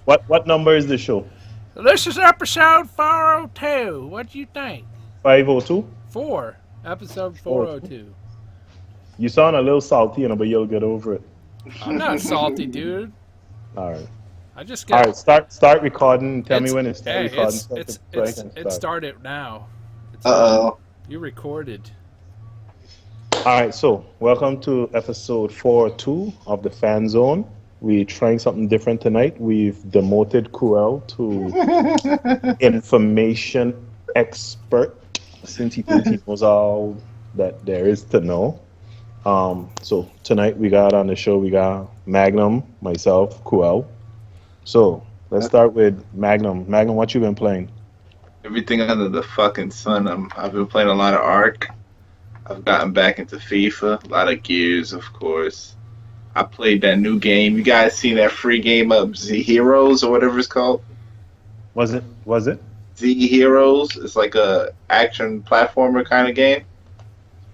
What number is the show? This is episode 402. What do you think? 502? 4. Episode 402? 402. You sound a little salty, but you'll get over it. I'm not salty, dude. All right. I just All got. right. Start recording. Tell me It's when it's start hey, recording. it started now. It's Uh-oh. You recorded. All right. So welcome to episode 402 of the Fanzone. We're trying something different tonight. We've demoted Kuel to information expert since he thinks he knows all that there is to know. So tonight we got on the show, we got Magnum, myself, Kuel. So let's start with Magnum. Magnum, what you been playing? Everything under the fucking sun. I've been playing a lot of Ark. I've gotten back into FIFA. A lot of Gears, of course. I played that new game. You guys seen that free game of Z Heroes or whatever it's called? Was it? Z Heroes. It's like a action platformer kind of game.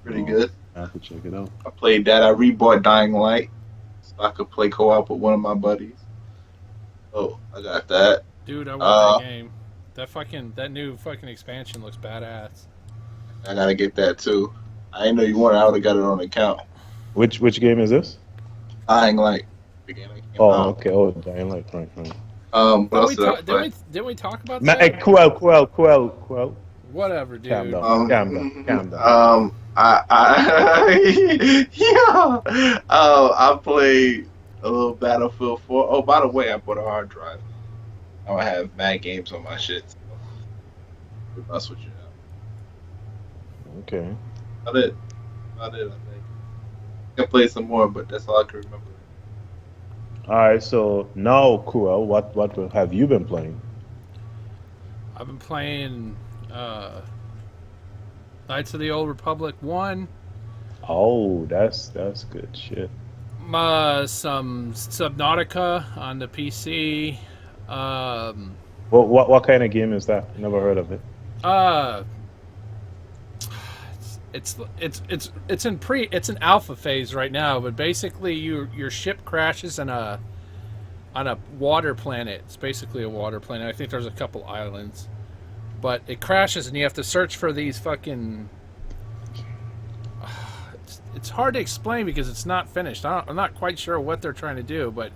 Pretty good. I have to check it out. I played that. I rebought Dying Light so I could play co-op with one of my buddies. Oh, I got that. Dude, I want that game. That new fucking expansion looks badass. I gotta get that too. I didn't know you wanted. I would have got it on account. Which game is this? Dying Light. The game that came Oh, out. okay. Oh, Dying Light. Right. What else did I play? Didn't we talk about Hey, that? Kuel. Whatever, dude. Calm down. I played a little Battlefield 4. Oh, by the way, I bought a hard drive. Now I have mad games on my shit. So I'll switch it out. Okay. About it, I think. I can play some more, but that's all I can remember. All right. So now, Kuel, what have you been playing? I've been playing Knights of the Old Republic 1. Oh, that's good shit. Some Subnautica on the PC. What kind of game is that? Never heard of it. It's in alpha phase right now, but basically your ship crashes on a water planet. It's basically a water planet. I think there's a couple islands, but it crashes and you have to search for these fucking. It's hard to explain because it's not finished. I'm not quite sure what they're trying to do, but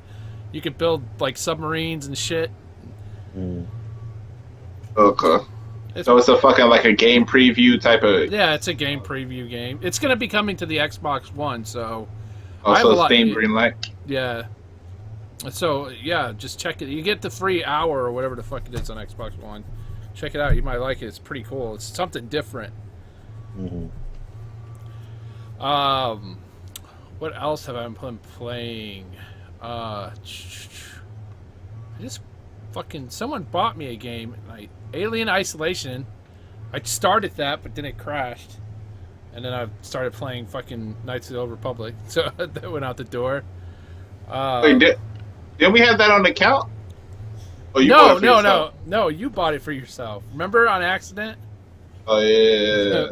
you could build like submarines and shit. Okay. So it's a fucking like a game preview type of. Yeah, it's a game preview game. It's gonna be coming to the Xbox One, so. Also, Steam Greenlight. Yeah. So yeah, just check it. You get the free hour or whatever the fuck it is on Xbox One. Check it out. You might like it. It's pretty cool. It's something different. Mm-hmm. What else have I been playing? I just fucking someone bought me a game. Alien Isolation. I started that, but then it crashed, and then I started playing fucking Knights of the Old Republic. So that went out the door. Wait, didn't we have that on the account? Oh, you No. bought it for yourself? No, you bought it for yourself. Remember on accident? Oh yeah.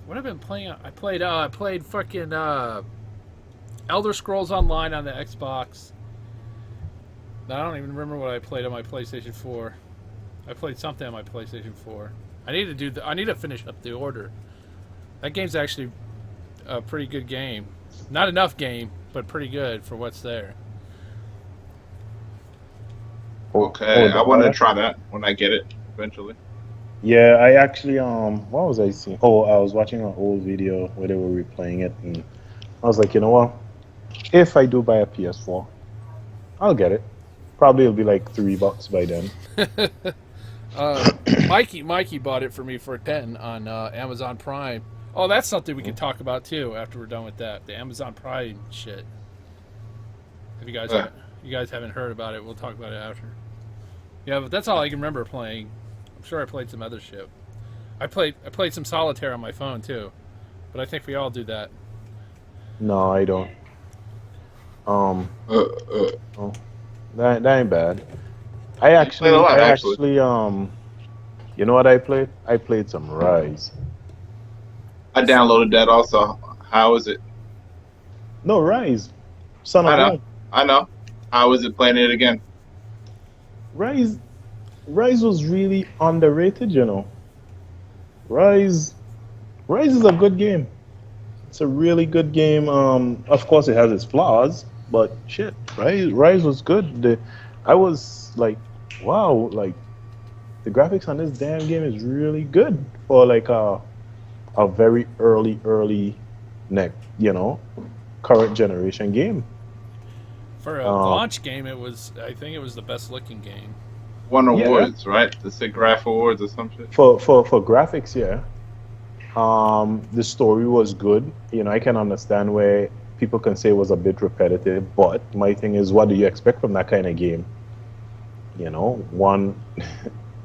What have I been playing? I played fucking Elder Scrolls Online on the Xbox. I don't even remember what I played on my PlayStation 4. I played something on my PlayStation 4. I need to finish up the order. That game's actually a pretty good game. Not enough game, but pretty good for what's there. Okay, I want to try that when I get it eventually. Yeah, I actually what was I seeing? Oh, I was watching an old video where they were replaying it, and I was like, you know what? If I do buy a PS4, I'll get it. Probably it'll be like $3 by then. Mikey bought it for me for $10 on Amazon Prime. Oh, that's something we can talk about too after we're done with that. The Amazon Prime shit. If you guys haven't heard about it, we'll talk about it after. Yeah, but that's all I can remember playing. I'm sure I played some other shit. I played some solitaire on my phone too, but I think we all do that. No, I don't. Oh, that ain't bad. I actually, you know what I played? I played some Rise. I downloaded that also. How is it? No, Rise. Son of Rome. I know. How was it playing it again? Rise was really underrated, you know. Rise Rise is a good game. It's a really good game. Of course, it has its flaws, but shit, Rise was good. I was like, wow, like the graphics on this damn game is really good for like a very early neck, current generation game. For a Um, launch game, I think it was the best looking game. Won yeah, awards, right? The SIGGRAPH Awards or some shit. for graphics, yeah. The story was good. I can understand where people can say it was a bit repetitive, but my thing is, what do you expect from that kind of game? One,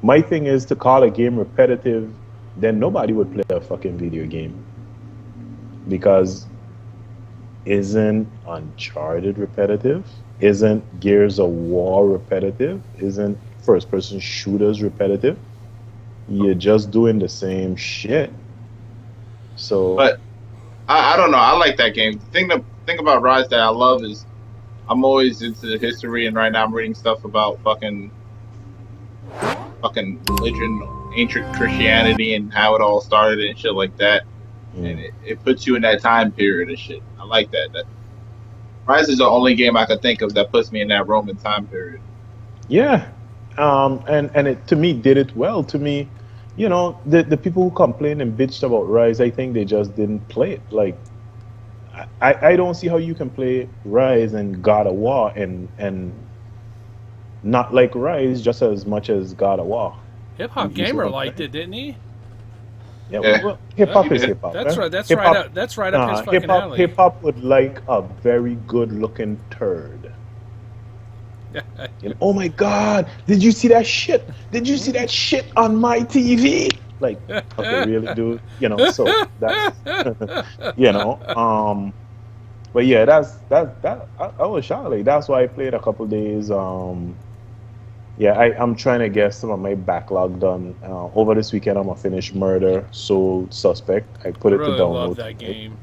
my thing is to call a game repetitive, then nobody would play a fucking video game because isn't Uncharted repetitive? Isn't Gears of War repetitive? Isn't first person shooters repetitive? You're just doing the same shit. So But I don't know. I like that game. The thing about Rise that I love is I'm always into history, and right now I'm reading stuff about fucking religion, ancient Christianity, and how it all started and shit like that. And it puts you in that time period and shit. I like that. Rise is the only game I could think of that puts me in that Roman time period. yeah, and it to me did it well. To me, the people who complained and bitched about Rise, I think they just didn't play it. Like, I don't see how you can play Rise and God of War and not like Rise just as much as God of War. Hip Hop You see Gamer what I'm liked saying? it, didn't he? Yeah, Yeah. well, hip hop he is did. hip hop. That's right. That's Hip right hop, up. That's right up his fucking alley. hip hop would like a very good looking turd. Oh my God! Did you see that shit? Did you see that shit on my TV? Like, okay, really, dude? So that's But yeah, I was shocked. Like, that's why I played a couple days. Yeah, I'm trying to get some of my backlog done. Over this weekend, I'm gonna finish Murder Soul Suspect. I put I it to really download love that tonight. game.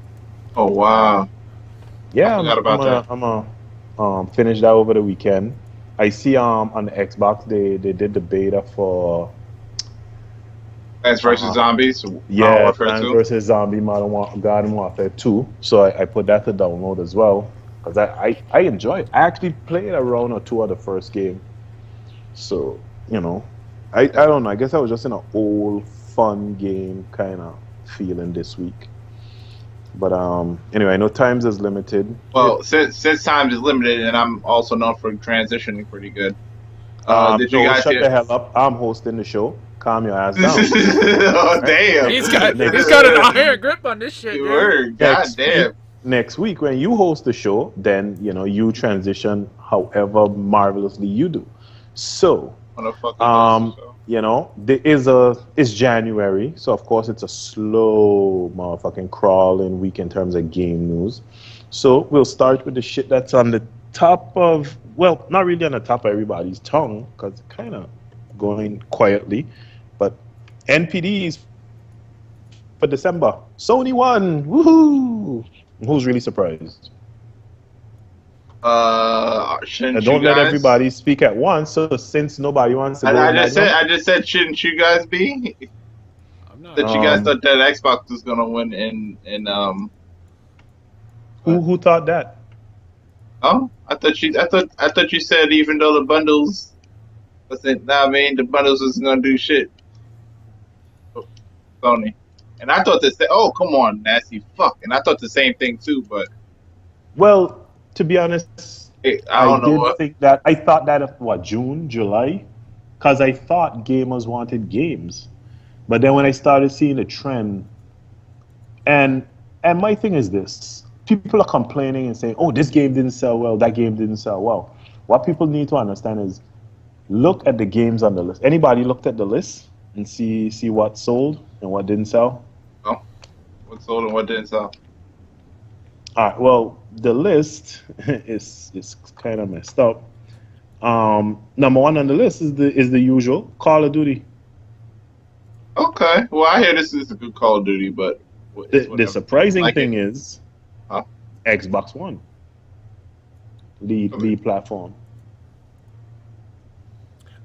Oh wow! Yeah, I forgot about that. I'm gonna finish that over the weekend. I see on the Xbox they did the beta for Plants vs Zombies. Modern yeah, Warfare Plants 2. vs Zombie Garden Warfare 2. So I put that to download as well because I enjoy it. I actually played a round or two of the first game. So I don't know. I guess I was just in an old fun game kind of feeling this week. But anyway, I know times is limited. Well, since time is limited, and I'm also known for transitioning pretty good. Did you No, guys shut hear? the hell up. I'm hosting the show. Calm your ass down. Oh damn! He's got an iron grip on this shit, You dude. word. God Next damn. next week when you host the show, then you transition however marvelously you do. So it's January, so of course it's a slow motherfucking crawling week in terms of game news. So we'll start with the shit that's on the top of, well, not really on the top of everybody's tongue because it's kind of going quietly, but NPDs for December. Sony won, woohoo! Who's really surprised? Shouldn't Don't you let guys? everybody speak at once. So since nobody wants to go, I just said, shouldn't you guys be? I'm not. That you guys thought that Xbox was gonna win in Who thought that? Oh, I thought you said even though the bundles, the bundles was gonna do shit. Sony, and I thought this. Oh, come on, nasty fuck, and I thought the same thing too. But Well, to be honest, I don't know what. I thought that of what, June, July, because I thought gamers wanted games, but then when I started seeing the trend, and my thing is this: people are complaining and saying, "Oh, this game didn't sell well, that game didn't sell well." What people need to understand is, look at the games on the list. Anybody looked at the list and see what sold and what didn't sell? Oh, what sold and what didn't sell? All right. Well, the list is kind of messed up. Number one on the list is the usual Call of Duty. Okay, well I hear this is a good Call of Duty, but The surprising Like thing it. is Huh? Xbox One. lead platform.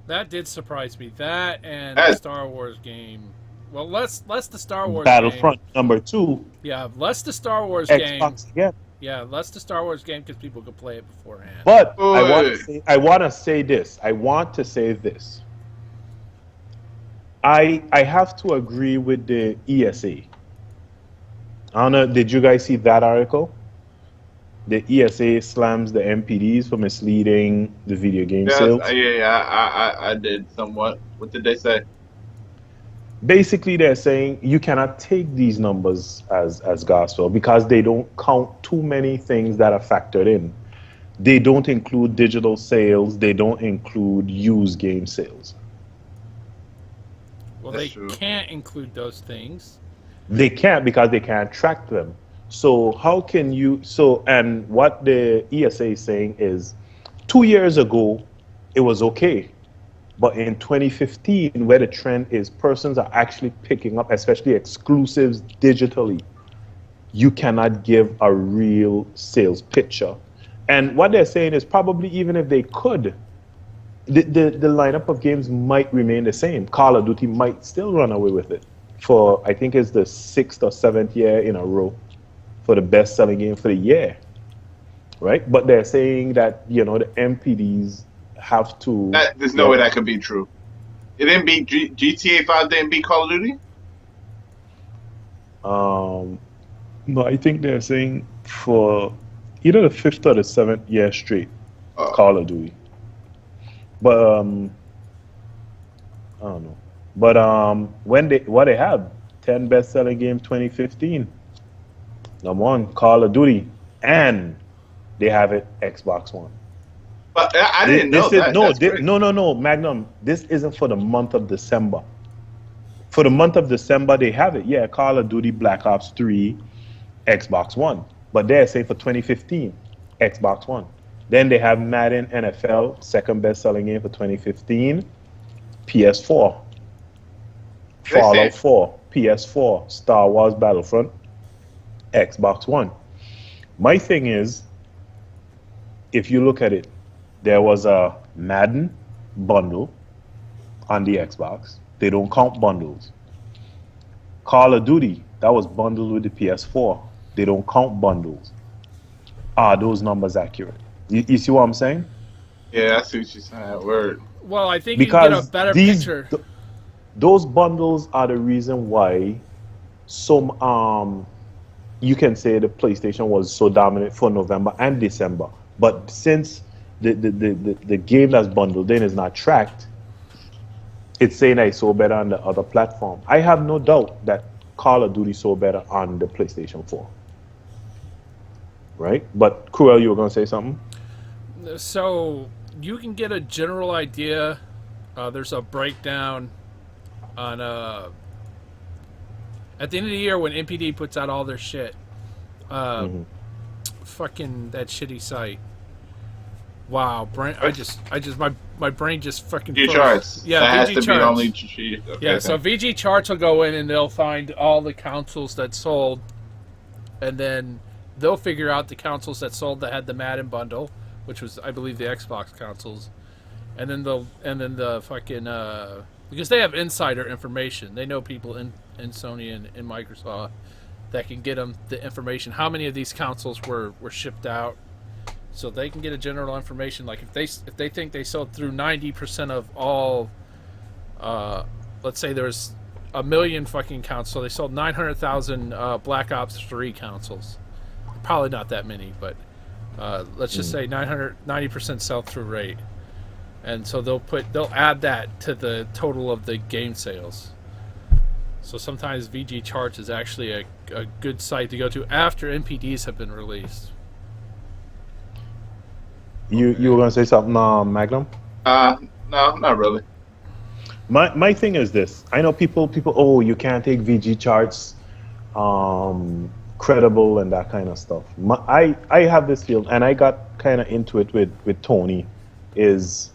That did surprise me. That and the That- Star Wars game. Well, less the Star Wars Battlefront game. number 2, Yeah, less the Star Wars game. Xbox again. Yeah, less the Star Wars game because people could play it beforehand. But Wait. I want to say this. I want to say this. I have to agree with the ESA. I don't know. Did you guys see that article? The ESA slams the MPDs for misleading the video game sales. I did somewhat. What did they say? Basically, they're saying you cannot take these numbers as gospel because they don't count too many things that are factored in. They don't include digital sales. They don't include used game sales. Well, That's they true. can't include those things. They can't because they can't track them. So how can you? So and what the ESA is saying is, 2 years ago, it was okay, but in 2015, where the trend is, persons are actually picking up, especially exclusives digitally. You cannot give a real sales picture. And what they're saying is probably even if they could, the lineup of games might remain the same. Call of Duty might still run away with it for, I think it's the 6th or 7th year in a row for the best selling game for the year. Right? But they're saying that, the MPDs have to. There's no way that could be true. It didn't beat GTA 5. Didn't beat Call of Duty. No, I think they're saying for either the 5th or the 7th year straight, Call of Duty. But I don't know. But what they have 10 best selling games 2015. Number 1, Call of Duty, and they have it Xbox One. But I didn't know that. No, Magnum. This isn't for the month of December. For the month of December, they have it. Yeah, Call of Duty Black Ops 3, Xbox One. But they're saying for 2015, Xbox One. Then they have Madden NFL, second best-selling game for 2015, PS4. Fallout 4, PS4. Star Wars Battlefront, Xbox One. My thing is, if you look at it, there was a Madden bundle on the Xbox. They don't count bundles. Call of Duty, that was bundled with the PS4. They don't count bundles. Are those numbers accurate? You see what I'm saying? Yeah, I see what you're saying. Word. Well, I think you can get a better picture. Those bundles are the reason why some you can say the PlayStation was so dominant for November and December. But since the game that's bundled in is not tracked, it's saying that it sold better on the other platform. I have no doubt that Call of Duty sold better on the PlayStation 4. Right? But Cruel, you were going to say something? So you can get a general idea. There's a breakdown on at the end of the year when NPD puts out all their shit. Fucking that shitty site. Wow, brain! My brain just fucking. VG charts. Yeah, that VG has to charts. be only. Okay, yeah, so VG charts will go in and they'll find all the consoles that sold, and then they'll figure out the consoles that sold that had the Madden bundle, which was, I believe, the Xbox consoles, and then the fucking because they have insider information. They know people in Sony and in Microsoft that can get them the information. How many of these consoles were shipped out? So they can get a general information. Like if they think they sold through 90% of all, let's say there's 1 million fucking consoles, so they sold 900,000 Black Ops 3 consoles. Probably not that many, but let's just say 90% sell-through rate. And so they'll add that to the total of the game sales. So sometimes VG Charts is actually a good site to go to after NPDs have been released. You were going to say something, Magnum? No, not really. My thing is this. I know people, oh, you can't take VG Charts credible and that kind of stuff. I have this feeling, and I got kind of into it with Tony, is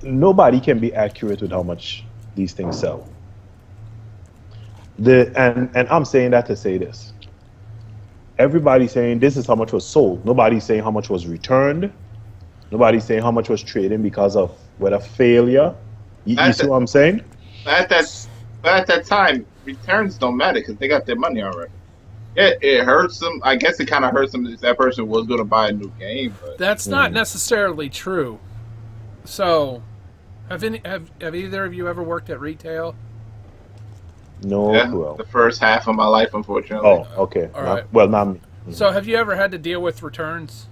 nobody can be accurate with how much these things sell. And I'm saying that to say this. everybody's saying this is how much was sold. Nobody's saying how much was returned. Nobody's saying how much was traded because of whether failure. You At see that, what I'm saying? at that, but at that time, returns don't matter because they got their money already. It hurts them. I guess it kind of hurts them if that person was going to buy a new game. But That's not necessarily true. So, have either of you ever worked at retail? No, yeah, well. the first half of my life, unfortunately. Oh, okay. All right. Well, not me. So, have you ever had to deal with returns?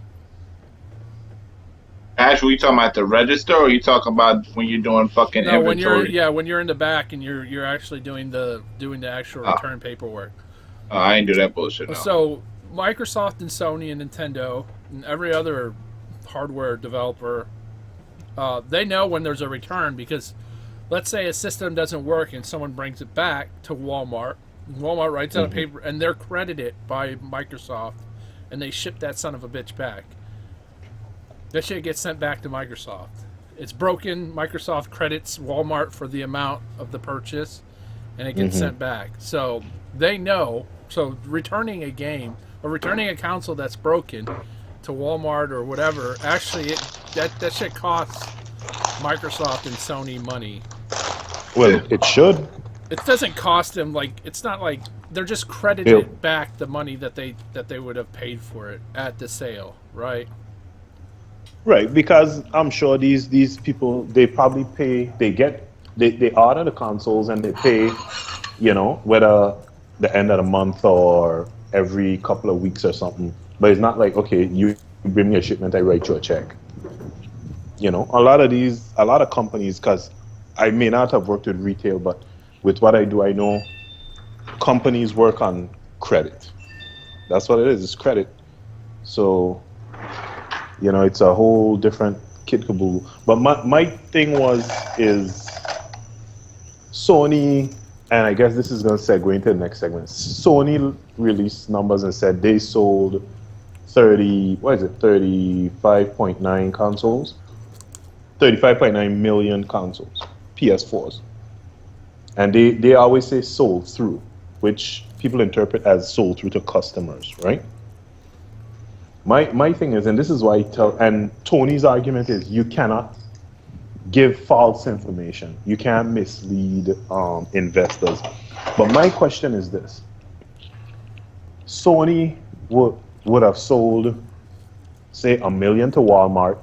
Ash, were you talking about the register, or you talking about when you're doing fucking No, inventory? when you're in the back and you're actually doing the actual return paperwork. Oh, I ain't do that bullshit. No. So Microsoft and Sony and Nintendo and every other hardware developer, they know when there's a return because, let's say a system doesn't work and someone brings it back to Walmart. Walmart writes out a paper and they're credited by Microsoft, and they ship that son of a bitch back. That shit gets sent back to Microsoft. It's broken. Microsoft credits Walmart for the amount of the purchase, and it gets sent back. So they know. So returning a game or returning a console that's broken to Walmart or whatever, actually, that shit costs Microsoft and Sony money. Well, it should. It doesn't cost them it's not like they're just credited back the money that they would have paid for it at the sale, right? Right, because I'm sure these people, they probably pay, they order the consoles and they pay, whether the end of the month or every couple of weeks or something. But it's not like, okay, you bring me a shipment, I write you a check. A lot of companies, because I may not have worked with retail, but with what I do, I know companies work on credit. That's what it is, it's credit. So, it's a whole different kit caboodle. But my thing is Sony, and I guess this is going to segue into the next segment. Sony released numbers and said they sold 35.9 consoles? 35.9 million consoles, PS4s. And they always say sold through, which people interpret as sold through to customers, right? My thing is, and this is why and Tony's argument is you cannot give false information. You can't mislead investors. But my question is this. Sony would have sold, say, 1 million to Walmart,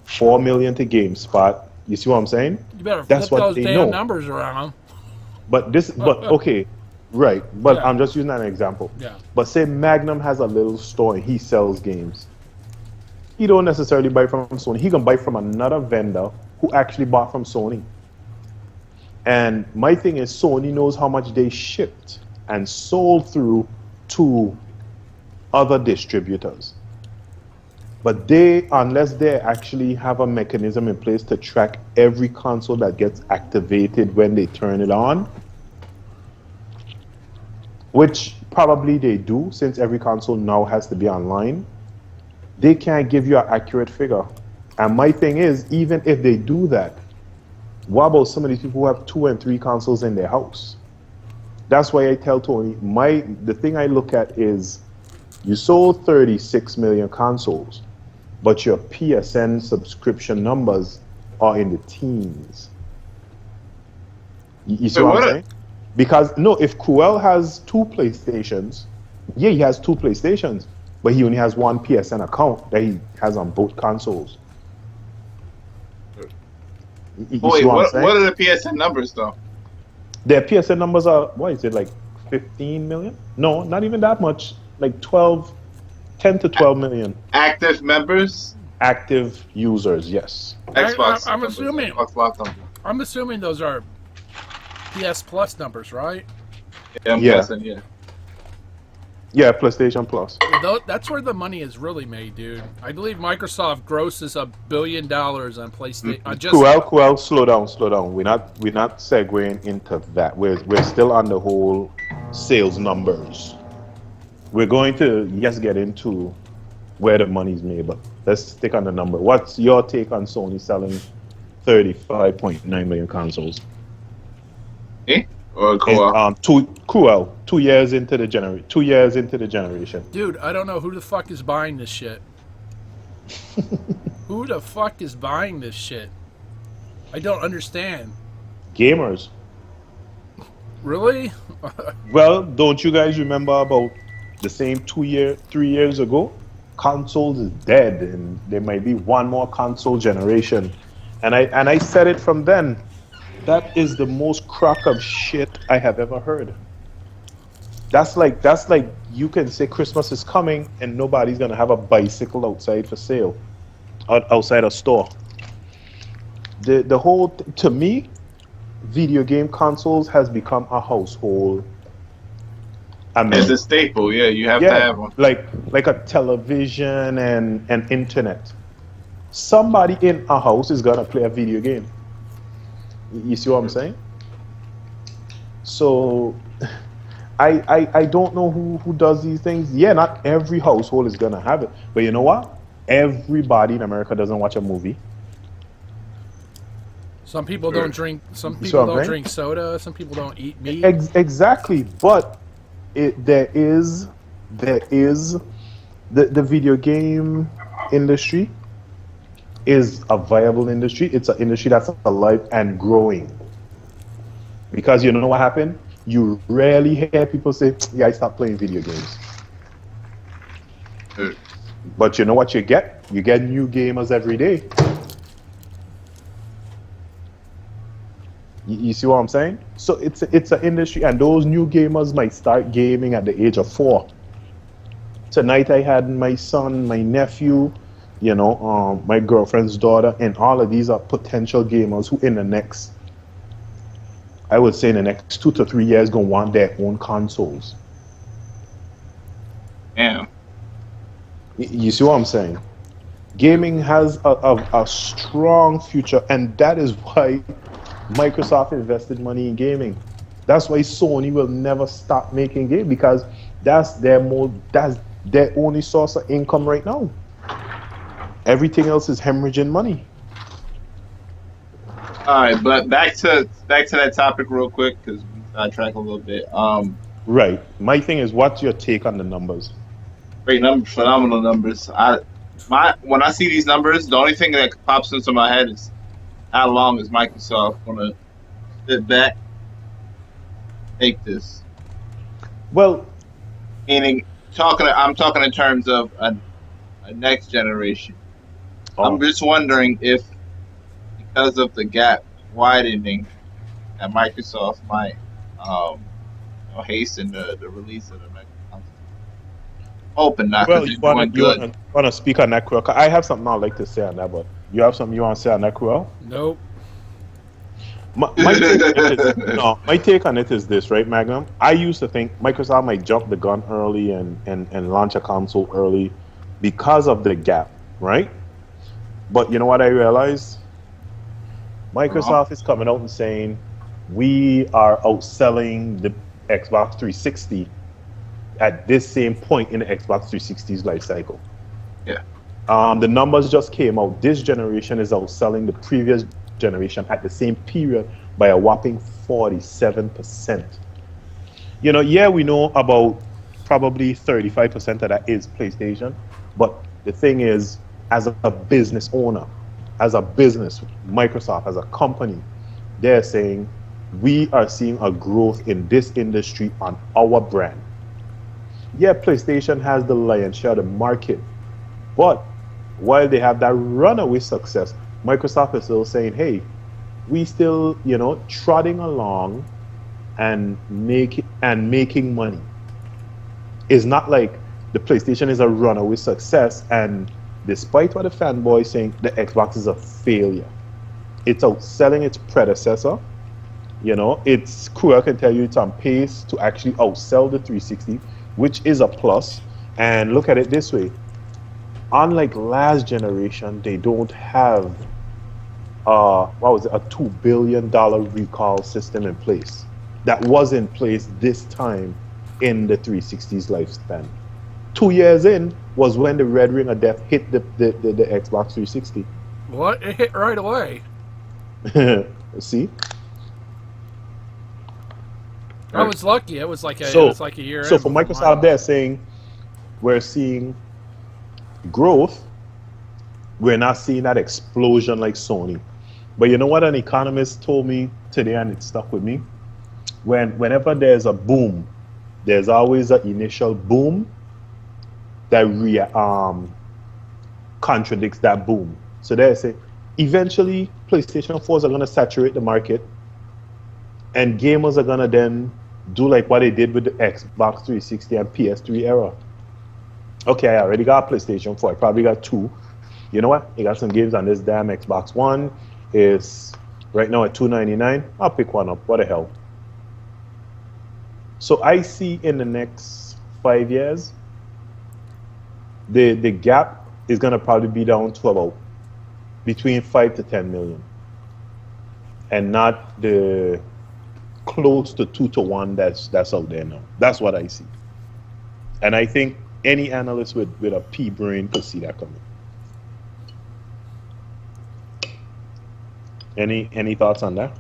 4 million to GameSpot. You see what I'm saying? You better That's flip what those they damn know. numbers around. But okay, right. But Yeah. I'm just using that as an example. Yeah. But say Magnum has a little store and he sells games. He don't necessarily buy from Sony. He can buy from another vendor who actually bought from Sony. And my thing is Sony knows how much they shipped and sold through to other distributors. But unless they actually have a mechanism in place to track every console that gets activated when they turn it on, which probably they do since every console now has to be online, they can't give you an accurate figure. And my thing is, even if they do that, what about some of these people who have 2 and 3 consoles in their house? That's why I tell Tony, the thing I look at is you sold 36 million consoles, but your PSN subscription numbers are in the teens. You see what I'm saying? Because, if Cruel has 2 PlayStations, yeah, he has 2 PlayStations, but he only has 1 PSN account that he has on both consoles. Wait, what are the PSN numbers, though? Their PSN numbers are, what is it, like 15 million? No, not even that much. Like 10 to 12 million. Active members? Active users, yes. Xbox. I'm assuming. Xbox Live numbers. I'm assuming those are PS Plus numbers, right? Yeah, I'm guessing, yeah. Yeah, PlayStation Plus. That's where the money is really made, dude. I believe Microsoft grosses $1 billion on PlayStation. Cool, slow down. We're not segueing into that. We're still on the whole sales numbers. We're going to get into where the money's made, but let's stick on the number. What's your take on Sony selling 35.9 million consoles? Eh? Or And co-op. 2 years into the 2 years into the generation. Dude, I don't know who the fuck is buying this shit. Who the fuck is buying this shit? I don't understand. Gamers. Really? Well, don't you guys remember about the same 3 years ago? Consoles is dead, and there might be one more console generation. And I said it from then. That is the most crock of shit I have ever heard. That's like you can say Christmas is coming and nobody's gonna have a bicycle outside for sale, outside a store. The whole to me, video game consoles has become a household. I mean, It's a staple. Yeah, you have to yeah, have one. like a television and internet. Somebody in a house is gonna play a video game. You see what I'm saying? So I don't know who does these things. Yeah, not every household is gonna have it, but you know what? Everybody in America doesn't watch a movie. Some people don't drink. Some You see people what I'm don't saying? drink soda. Some people don't eat meat. Exactly, but there is the video game industry is a viable industry. It's an industry that's alive and growing. Because you know what happened? You rarely hear people say, "Yeah, I stopped playing video games." Dude, But you know what you get? You get new gamers every day. You see what I'm saying? So it's an industry, and those new gamers might start gaming at the age of 4. Tonight I had my son, my nephew, my girlfriend's daughter, and all of these are potential gamers who I would say in the next 2 to 3 years gonna want their own consoles. damn. You see what I'm saying? Gaming has a strong future, and that is why Microsoft invested money in gaming. That's why Sony will never stop making games, because that's their only source of income right now. Everything else is hemorrhaging money. All right, but back to that topic real quick because we sidetrack a little bit. Right. My thing is, what's your take on the numbers? Great numbers, phenomenal numbers. When I see these numbers, the only thing that pops into my head is how long is Microsoft gonna sit back, take this? Well, Meaning, I'm talking in terms of a next generation. I'm just wondering if, because of the gap widening, that Microsoft might hasten the release of the next console. Hoping not, well, because you they're doing good. want to speak on that, Cruel? I have something I'd like to say on that, but you have something you want to say on that, Cruel? Nope. My take on it is, no, my take on it is this, right, Magnum? I used to think Microsoft might jump the gun early and launch a console early because of the gap, right? But you know what I realized? Microsoft is coming out and saying we are outselling the Xbox 360 at this same point in the Xbox 360's life cycle. Yeah. The numbers just came out. This generation is outselling the previous generation at the same period by a whopping 47%. Yeah, we know about probably 35% of that is PlayStation, but the thing is, as a business owner, as a business, Microsoft, as a company, they're saying we are seeing a growth in this industry on our brand. Yeah, PlayStation has the lion's share of the market, but while they have that runaway success, Microsoft is still saying, hey, we still, trotting along and making money. It's not like the PlayStation is a runaway success, and despite what the fanboys saying, the Xbox is a failure. It's outselling its predecessor. It's Cruel can tell you it's on pace to actually outsell the 360, which is a plus. And look at it this way. Unlike last generation, they don't have a $2 billion recall system in place. That was in place this time in the 360's lifespan. 2 years in was when the red ring of death hit the Xbox 360. What? It hit right away. See? I was lucky. It was like a year. So for Microsoft, they're saying we're seeing growth. We're not seeing that explosion like Sony. But you know what an economist told me today, and it stuck with me? Whenever there's a boom, there's always an initial boom that contradicts that boom. So they say, eventually PlayStation 4s are going to saturate the market, and gamers are going to then do like what they did with the Xbox 360 and PS3 era. Okay, I already got a PlayStation 4. I probably got 2. You know what? I got some games on this damn Xbox One. Is right now at $299. I'll pick one up. What the hell? So I see in the next 5 years, the gap is gonna probably be down to about between 5 to 10 million, and not the close to 2 to 1 that's out there now. That's what I see, and I think any analyst with a pea brain could see that coming. Any thoughts on that?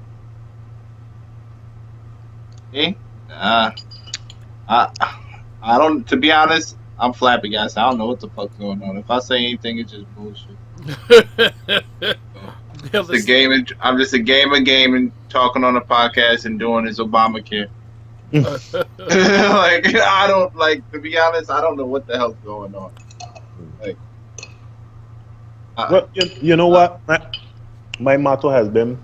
Me? I don't. To be honest, I'm flabbergasted. I don't know what the fuck's going on. If I say anything, it's just bullshit. I'm just a gamer gaming, talking on a podcast and doing this Obamacare. Like I don't like. To be honest, I don't know what the hell's going on. Like, well, you know what? My motto has been,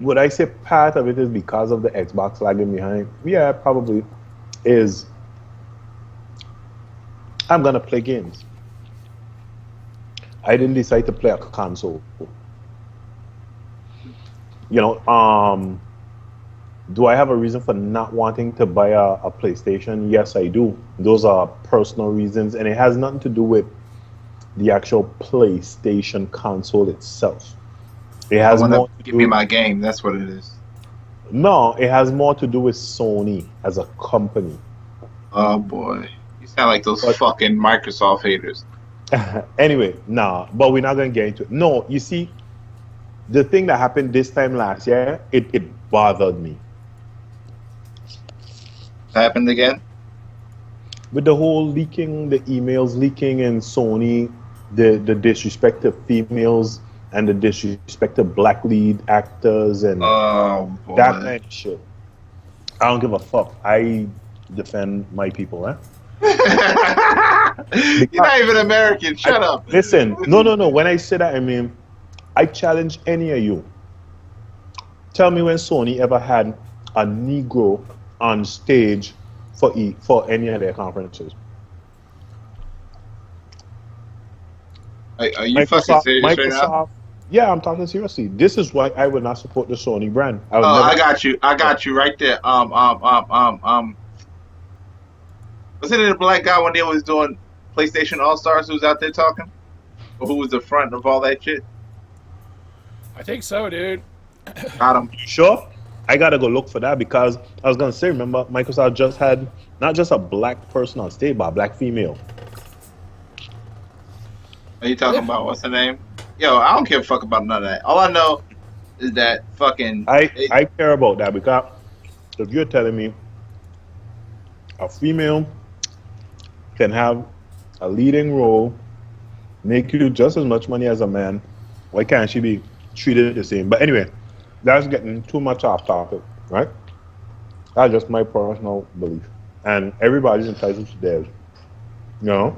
would I say part of it is because of the Xbox lagging behind? Yeah, probably is. I'm gonna play games. I didn't decide to play a console. You know, do I have a reason for not wanting to buy a PlayStation? Yes, I do. Those are personal reasons, and it has nothing to do with the actual PlayStation console itself. It has more to give me my game. That's what it is. No, it has more to do with Sony as a company. Oh boy, you sound like those fucking Microsoft haters. Anyway, nah, but we're not gonna get into it. No, you see, the thing that happened this time last year, it bothered me. Happened again? With the whole leaking, the emails leaking, and Sony, the disrespect to females and the disrespect to black lead actors and that kind of shit. I don't give a fuck. I defend my people, eh? You're not even American. Shut up. Listen, no. When I say that, I mean, I challenge any of you. Tell me when Sony ever had a Negro on stage for any of their conferences. Are you fucking serious right now? Yeah, I'm talking seriously. This is why I would not support the Sony brand. I got you right there. Wasn't it a black guy when they was doing PlayStation All Stars who was out there talking? Or who was the front of all that shit? I think so, dude. Got him. You sure? I gotta go look for that because I was gonna say, remember, Microsoft just had not just a black person on stage, but a black female. Are you talking about what's her name? Yo, I don't give a fuck about none of that. All I know is that fucking. I care about that because if you're telling me a female can have a leading role, make you just as much money as a man, why can't she be treated the same? But anyway, that's getting too much off topic, right? That's just my personal belief, and everybody's entitled to theirs. You know.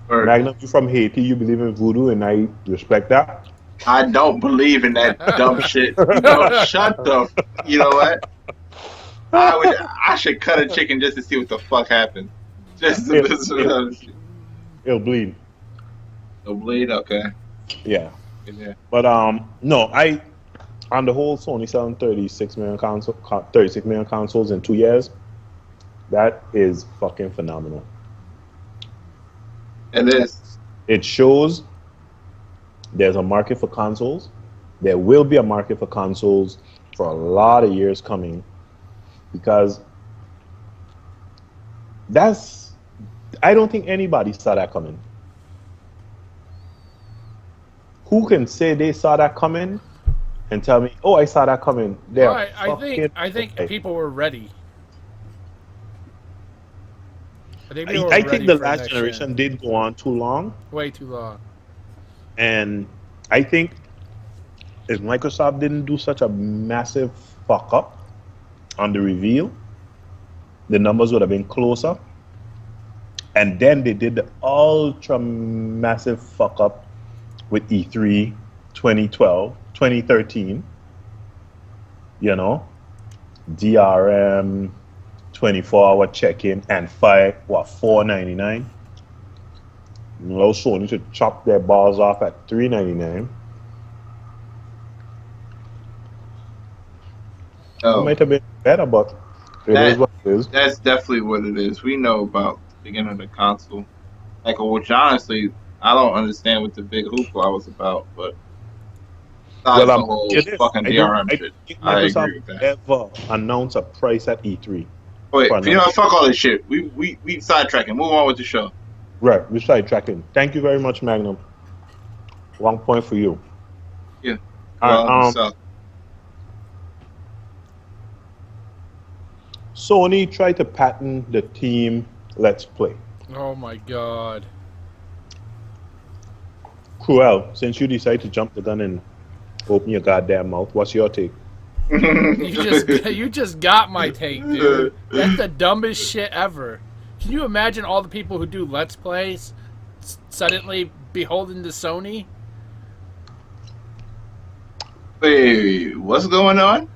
Magnum, you from Haiti, you believe in voodoo, and I respect that. I don't believe in that dumb shit. No, shut the. You know what? I should cut a chicken just to see what the fuck happens. Just to it'll bleed. It'll bleed. Okay. Yeah. But no, on the whole, Sony selling 36 million consoles in 2 years. That is fucking phenomenal. It is. It shows there's a market for consoles. There will be a market for consoles for a lot of years coming because I don't think anybody saw that coming. Who can say they saw that coming and tell me, "Oh, I saw that coming." They're Well, I think fucking. people were ready. I think people were I think ready the for last next generation gen. did go on too long, Way too long. and I think if Microsoft didn't do such a massive fuck up on the reveal, the numbers would have been closer. And then they did the ultra massive fuck up with E3 2012, 2013, you know, DRM, 24-hour check-in, and $4.99. Low Sony to chop their balls off at $3.99. It Oh, might have been better, but it is that what it is. that's definitely what it is. We know about the beginning of the console. Like, which honestly, I don't understand what the big hoopla was about, but Well, besides the I'm whole telling you this. fucking DRM I don't shit, think I Microsoft agree with that. ever announced a price at E3 Wait, for you know another. what? Fuck all this shit. We sidetracking. Move on with the show. Right, we started tracking. Thank you very much, Magnum. 1 point for you. Yeah. All Well, right, so Sony tried to patent the team Let's Play. Oh my god. Cruel, since you decided to jump the gun and open your goddamn mouth, what's your take? You just got my take, dude. That's the dumbest shit ever. Can you imagine all the people who do Let's Plays suddenly beholden to Sony? Wait, what's going on?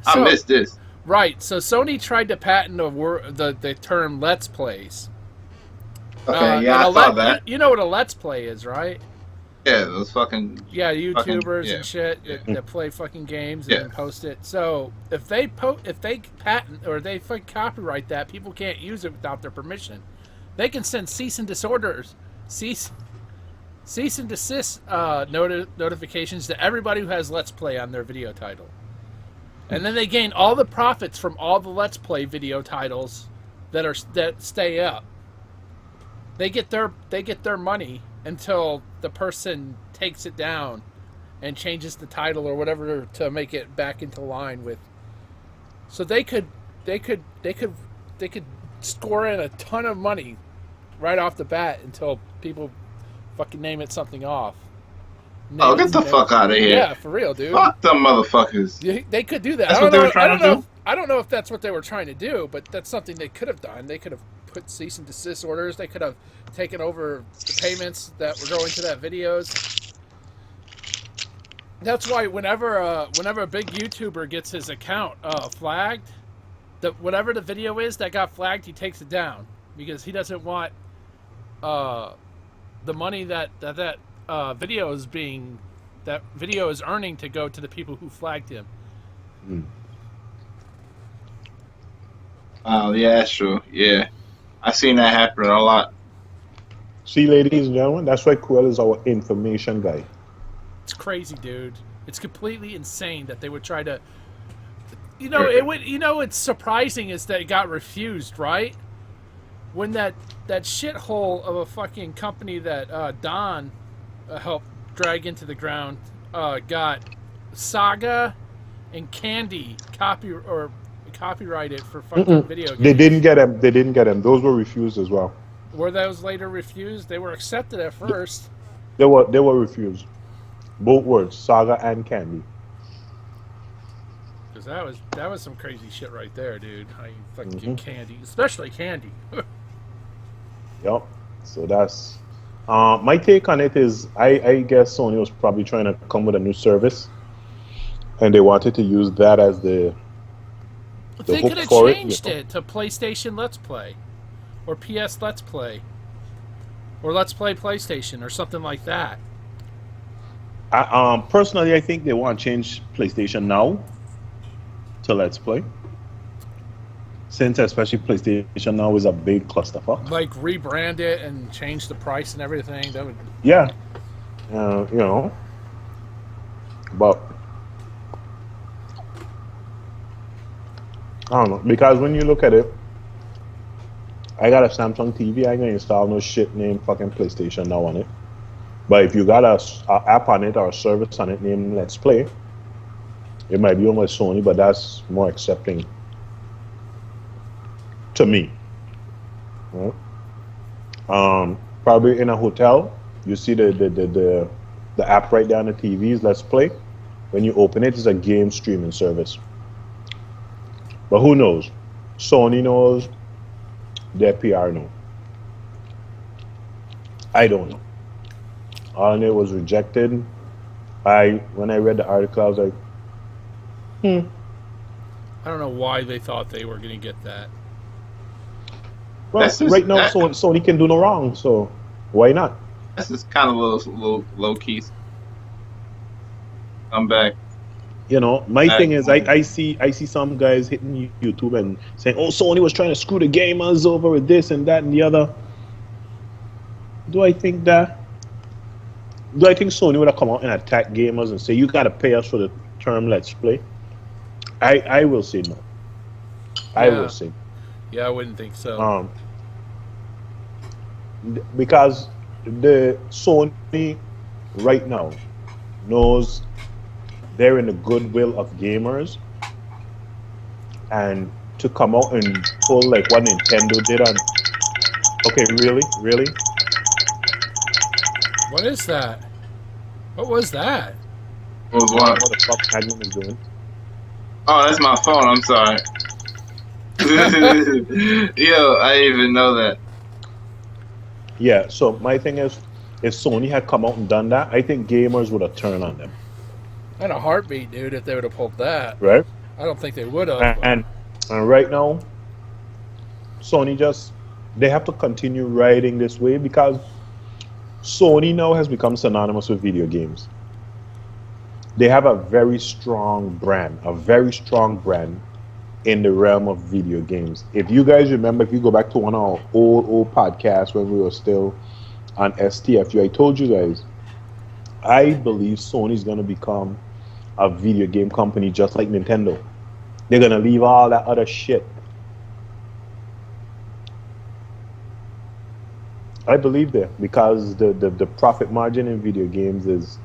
I So- missed this. Right, so Sony tried to patent the term Let's Plays. Okay, yeah, and I saw that. You know what a Let's Play is, right? Yeah, those fucking Yeah, YouTubers yeah. and shit Yeah. that play fucking games Yeah. and post it. So if they patent or they fucking copyright that, people can't use it without their permission. They can send cease and desist notifications to everybody who has Let's Play on their video title, and then they gain all the profits from all the Let's Play video titles that stay up. They get their money until the person takes it down and changes the title or whatever to make it back into line with. So they could score in a ton of money right off the bat until people fucking name it something off. Oh, get the fuck out of here. Yeah, for real, dude. Fuck them motherfuckers. They could do that. That's what they were trying to do? I don't know if that's what they were trying to do, but that's something they could have done. They could have put cease and desist orders. They could have taken over the payments that were going to that videos. That's why whenever a big YouTuber gets his account flagged, whatever the video is that got flagged, he takes it down because he doesn't want the money that video is earning to go to the people who flagged him. Oh, yeah, that's true. Yeah. I've seen that happen a lot. See, ladies and gentlemen, that's why Cruel is our information guy. It's crazy, dude. It's completely insane that they would try to. What's surprising is that it got refused, right? When that shithole of a fucking company that Don helped drag into the ground got Saga and Candy copyrighted for fucking video games. They didn't get them. They didn't get them. Those were refused as well. Were those later refused? They were accepted at first. They were refused. Both words, Saga and Candy. Because that was some crazy shit right there, dude. How you fucking get Candy, especially Candy. Yep. So that's my take on it is I guess Sony was probably trying to come with a new service, and they wanted to use that as the they hook could have for changed it to PlayStation Let's Play, or PS Let's Play, or Let's Play PlayStation, or something like that. Personally, I think they want to change PlayStation Now to Let's Play, since especially PlayStation Now is a big clusterfuck. Like rebrand it and change the price and everything. That would. Yeah, but I don't know, because when you look at it, I got a Samsung TV. I ain't gonna install no shit named fucking PlayStation Now on it. But if you got a app on it or a service on it named Let's Play, It might be owned by Sony, but that's more accepting to me. Right? Probably in a hotel, you see the app right there on the TVs. Let's Play. When you open it, it's a game streaming service. But who knows? Sony knows. Their PR knows. I don't know. All I knew was rejected. When I read the article, I was like, I don't know why they thought they were going to get that. Well, right now, Sony can do no wrong, so why not? That's just kind of a little low key. I'm back. You know, my thing is, I see some guys hitting YouTube and saying, "Oh, Sony was trying to screw the gamers over with this and that and the other." Do I think Sony would have come out and attack gamers and say, "You got to pay us for the term Let's Play"? I will say no. I will say. Yeah, I wouldn't think so. Because the Sony right now knows they're in the goodwill of gamers, and to come out and pull like what Nintendo did on. Okay, really? What is that? What was that? What was what? What the fuck Magnum is doing? Oh, that's my phone. I'm sorry. Yo, I didn't even know that. Yeah, so my thing is, if Sony had come out and done that, I think gamers would have turned on them. And a heartbeat, dude, if they would have pulled that. Right? I don't think they would have. And right now, Sony they have to continue riding this way because Sony now has become synonymous with video games. They have a very strong brand in the realm of video games. If you guys remember, if you go back to one of our old podcasts when we were still on STFU, I told you guys, I believe Sony's going to become a video game company just like Nintendo. They're going to leave all that other shit. I believe that because the profit margin in video games is,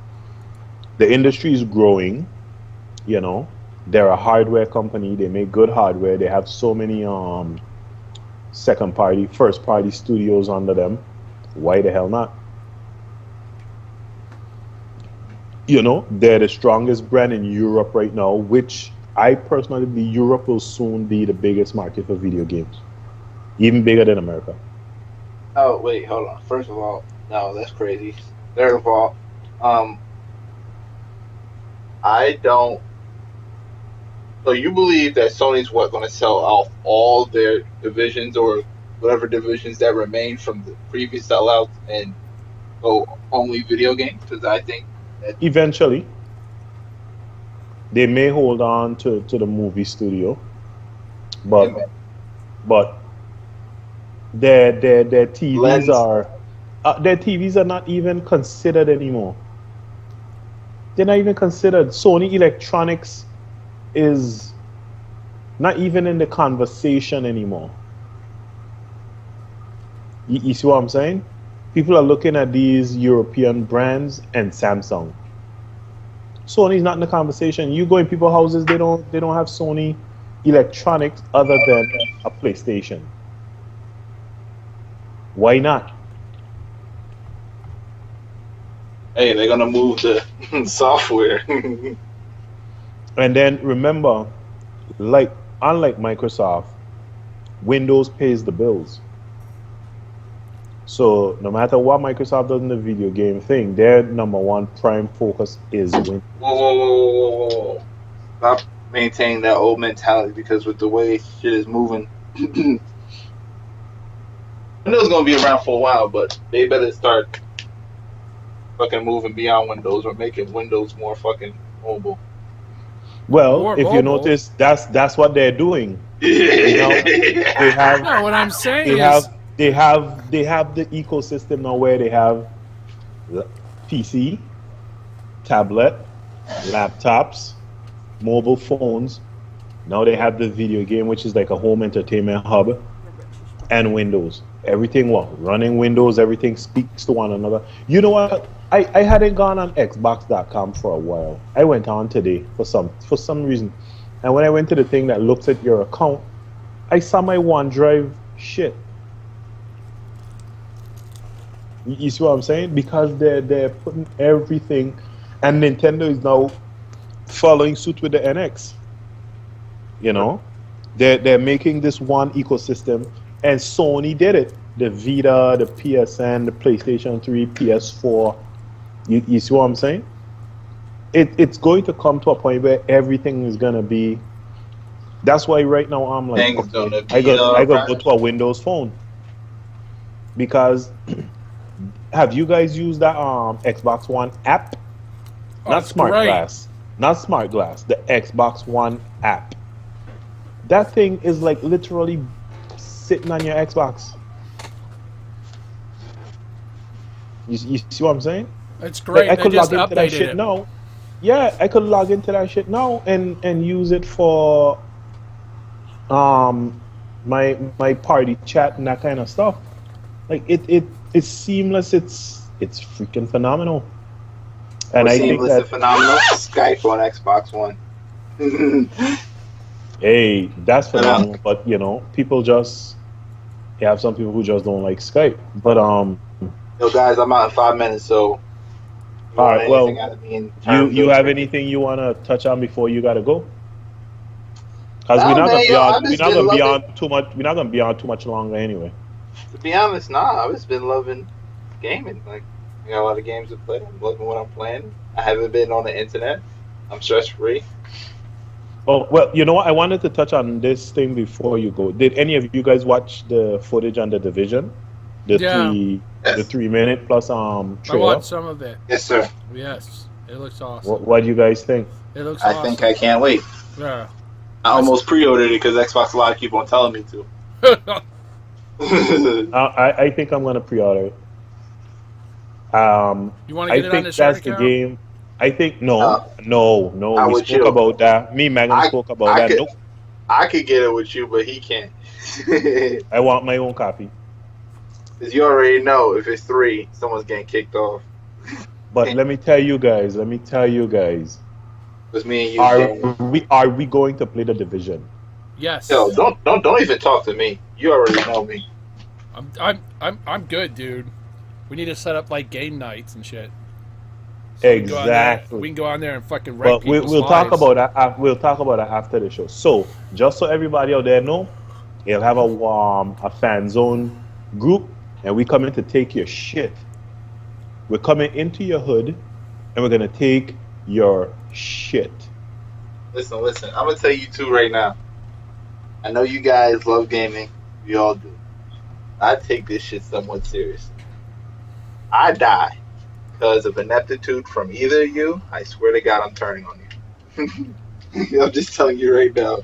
the industry is growing, you know. They're a hardware company. They make good hardware. They have so many second party, first party studios under them. Why the hell not? You know, they're the strongest brand in Europe right now, which I personally believe Europe will soon be the biggest market for video games. Even bigger than America. Oh, wait, hold on. First of all, no, that's crazy. Third of all, I don't. So you believe that Sony's going to sell off all their divisions or whatever divisions that remain from the previous sellouts and go only video games? Because I think that eventually they may hold on to the movie studio, but their TVs are not even considered anymore. They're not even considered. Sony Electronics is not even in the conversation anymore. You see what I'm saying? People are looking at these European brands and Samsung. Sony's not in the conversation. You go in people's houses, they don't have Sony Electronics other than a PlayStation. Why not? hey, they're gonna move the software. And then remember, unlike Microsoft, Windows pays the bills. So no matter what Microsoft does in the video game thing, their number one prime focus is Windows. Whoa. Stop maintaining that old mentality, because with the way shit is moving, Windows gonna be around for a while, but they better start fucking moving beyond Windows or making Windows more fucking mobile. Well, if you notice, that's what they're doing. You know, they have. No, what I'm saying they have the ecosystem now where they have PC, tablet, laptops, mobile phones. Now they have the video game, which is like a home entertainment hub, and Windows. Everything running Windows. Everything speaks to one another. You know what? I hadn't gone on Xbox.com for a while. I went on today for some reason, and when I went to the thing that looks at your account, I saw my OneDrive shit. You see what I'm saying? Because they're putting everything, and Nintendo is now following suit with the NX. You know, they're making this one ecosystem, and Sony did it. The Vita, the PSN, the PlayStation 3, PS4. You see what I'm saying? It's going to come to a point where everything is gonna be. That's why right now I'm like, Things okay, gonna be, I got go to a Windows phone because have you guys used that Xbox One app? Oh, Not it's Smart great. Glass, not Smart Glass. The Xbox One app. That thing is like literally sitting on your Xbox. You see what I'm saying? It's great. Like, I They could just log into that updated shit it. now. Yeah, I could log into that shit now and use it for my party chat and that kind of stuff. Like it's seamless. It's freaking phenomenal. And What's I think seamless and that phenomenal? Skype on Xbox One. hey, that's I know. phenomenal. But you know, people just you have some people who just don't like Skype. But Yo, guys, I'm out in 5 minutes, so. You all want right. anything Well, out of me in you terms you of have drinking? anything you wanna touch on before you gotta go? Because Nah, man, yo, I've we're just not been gonna be loving. on too much. We're not gonna be on too much longer anyway. To be honest, nah, I've just been loving gaming. Like, I got a lot of games to play. I'm loving what I'm playing. I haven't been on the internet. I'm stress free. Oh well, you know what? I wanted to touch on this thing before you go. Did any of you guys watch the footage on the Division? The Yeah, the Yes, 3 minute plus I trailer. watched some of it. yes, sir. Yes, it looks awesome. What do you guys think? It looks I think awesome. I can't wait. Yeah. I almost pre-ordered it because Xbox Live keep on telling me to. I think I'm gonna pre-order it. You want to I get it on the think shared that's the account? game. I think uh, no. how We would spoke you? about that. Me, Megan I spoke about I that. could Nope. I could get it with you, but he can't. I want my own copy. Because you already know if it's 3, someone's getting kicked off. But let me tell you guys. It's me and you game. Are we going to play the Division? Yo, Yes. don't even talk to me. You already know me. I'm good, dude. We need to set up like game nights and shit. So we can go on there. Exactly. We can go on there and fucking wreck But people's we'll talk lives. about that. We'll talk about that after the show. So just so everybody out there know, you'll have a fan zone group, and we coming to take your shit. We're coming into your hood, and we're gonna take your shit. Listen. I'm gonna tell you two right now. I know you guys love gaming. We all do. I take this shit somewhat seriously. I die because of ineptitude from either of you. I swear to God, I'm turning on you. I'm just telling you right now.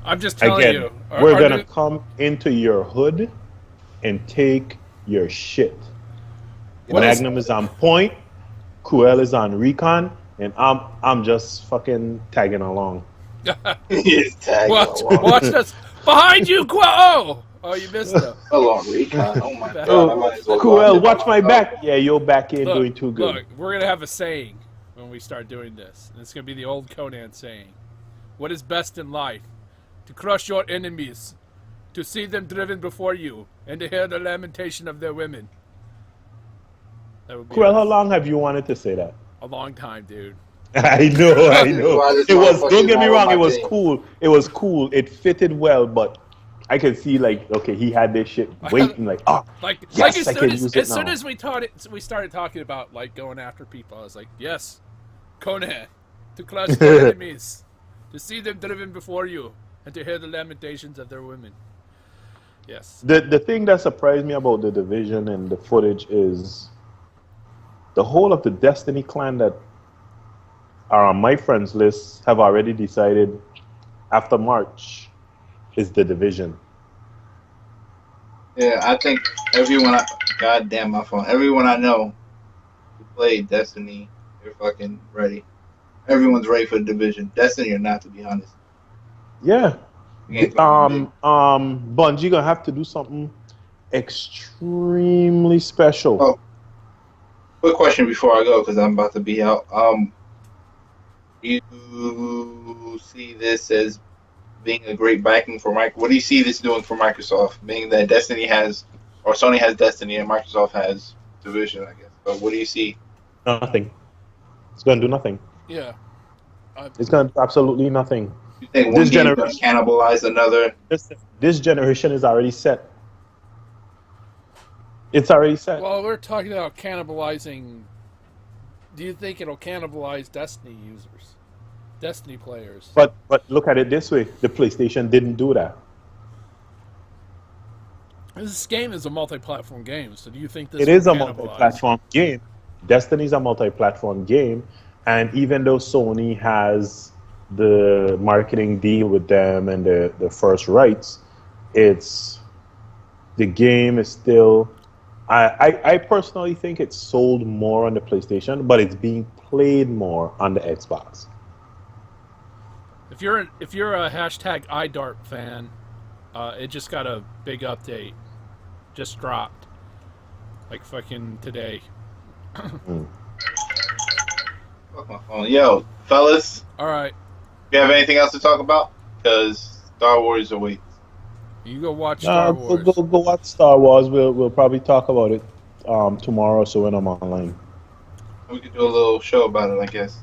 I'm just telling Again, you. we're gonna come into your hood and take your shit. What is- Magnum is on point, Cruel is on recon, and I'm just fucking tagging along. He's tagging along. Watch this behind you, Quo. Oh, you missed him. Hold on, recon. Oh my Oh, God, I might as well Cruel, launch it by watch my myself. back. Yeah, your back ain't doing too good. Look, we're gonna have a saying when we start doing this, and it's gonna be the old Conan saying: "What is best in life? To crush your enemies, to see them driven before you, and to hear the lamentation of their women." That would be Cruel, how long have you wanted to say that? a long time, dude. I know. This is why this It was. motherfucker Don't get me is not on wrong. my It was team. cool. It was cool. It fitted well, but I could see like, okay, he had this shit waiting. Like, Like yes, as I soon can as use it as soon now. as we started talking about like going after people, I was like, yes, Conan, to crush your enemies, to see them driven before you, and to hear the lamentations of their women. Yes. The thing that surprised me about the Division and the footage is the whole of the Destiny clan that are on my friends list have already decided after March is the Division. Yeah, I think everyone. God damn my phone. Everyone I know who played Destiny, they're fucking ready. Everyone's ready for the division. Destiny or not, to be honest. Yeah. The game's gonna be big. Bungie gonna have to do something extremely special. Oh. Quick question before I go, because I'm about to be out. You see this as being a great backing for Mike? What do you see this doing for Microsoft? Being that Destiny has, or Sony has Destiny, and Microsoft has Division, I guess. But what do you see? Nothing. It's going to do nothing. Yeah. It's going to do absolutely nothing. You think one This game is going to generation, cannibalize another? this generation is already set. It's already set. Well, we're talking about cannibalizing. Do you think it'll cannibalize Destiny users, Destiny players? But look at it this way: the PlayStation didn't do that. This game is a multi-platform game, so do you think this It will is a cannibalize? multi-platform game. Destiny is a multi-platform game, and even though Sony has the marketing deal with them and the first rights, it's the game is still. I personally think it's sold more on the PlayStation, but it's being played more on the Xbox. If you're a hashtag iDart fan, it just got a big update, just dropped, like fucking today. Fuck my phone. Yo, fellas, All right, you have anything else to talk about? Because Star Wars awaits. you go watch Star Wars. Go watch Star Wars. We'll probably talk about it tomorrow or so when I'm online. We could do a little show about it, I guess.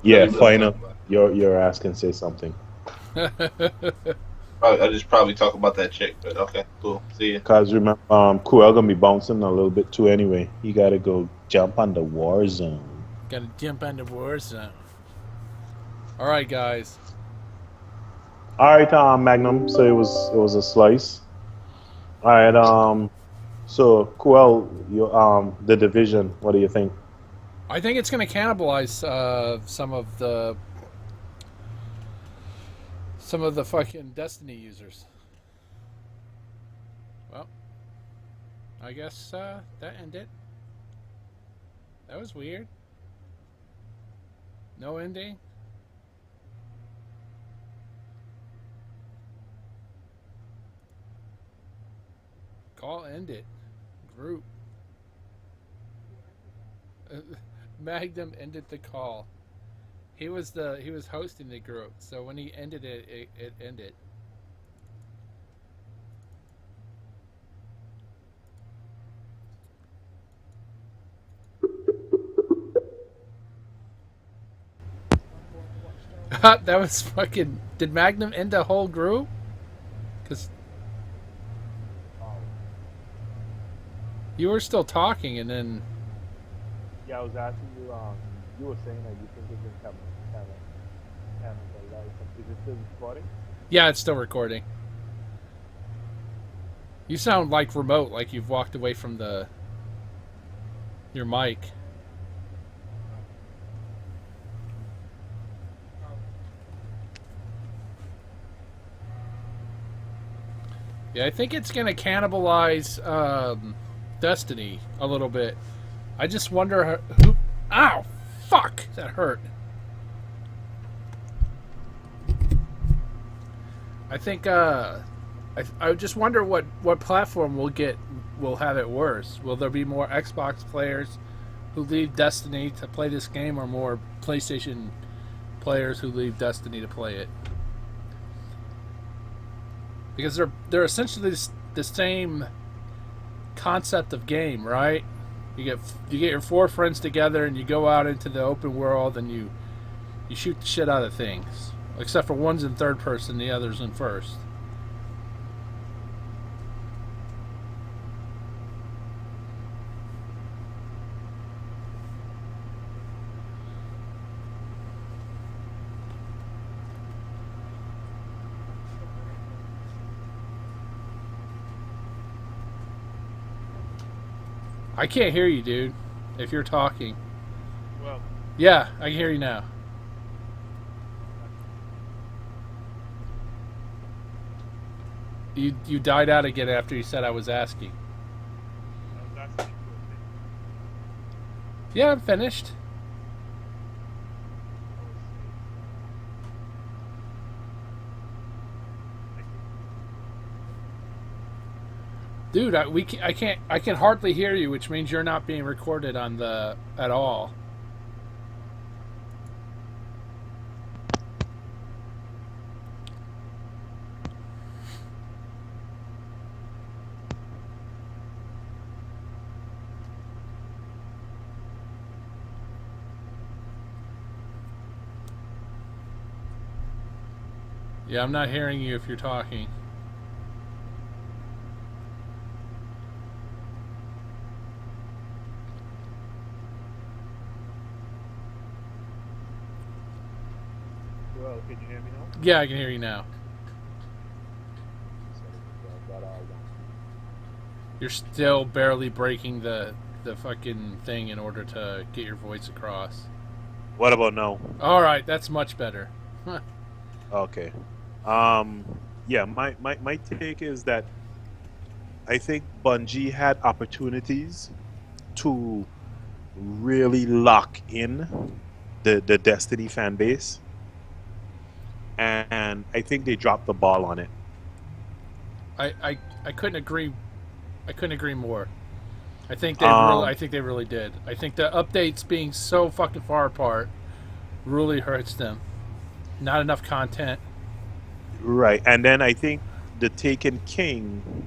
Yeah, Really final. talk about Your ass can say something. I just probably talk about that chick, but okay, cool. See ya. Cause remember, Kuel gonna be bouncing a little bit too anyway. He gotta go jump on the war zone. Gotta jump on the war zone. All right, guys. All right, Magnum. So it was a slice. All right, so Kuel, you the division. What do you think? I think it's going to cannibalize some of the fucking Destiny users. Well, I guess that ended. That was weird. No ending. Call ended. Group. Magnum ended the call. He was hosting the group, so when he ended it, it ended. That was fucking. Did Magnum end the whole group? Because you were still talking, and then. Yeah, I was asking you. You were saying that you think it's gonna cannibalize. Is it still recording? Yeah, it's still recording. You sound like remote, like you've walked away from your mic. Yeah, I think it's gonna cannibalize Destiny a little bit. I just wonder who. Ow! Fuck! That hurt. I think I just wonder what platform will have it worse. Will there be more Xbox players who leave Destiny to play this game, or more PlayStation players who leave Destiny to play it? Because they're essentially the same concept of game, right? You get your 4 friends together and you go out into the open world and you shoot the shit out of things. Except for one's in third person, the other's in first. I can't hear you, dude, if you're talking. Well, Yeah, I can hear you now. You died out again after you said I was asking. Yeah, I'm finished. Dude, I can hardly hear you, which means you're not being recorded on the at all. Yeah, I'm not hearing you if you're talking. Well, can you hear me now? Yeah, I can hear you now. You're still barely breaking the fucking thing in order to get your voice across. What about now? All right, that's much better. Okay. Yeah, my take is that I think Bungie had opportunities to really lock in the Destiny fan base, and I think they dropped the ball on it. I couldn't agree. I couldn't agree more. I think they really did. I think the updates being so fucking far apart really hurts them. Not enough content. Right, and then I think the Taken King,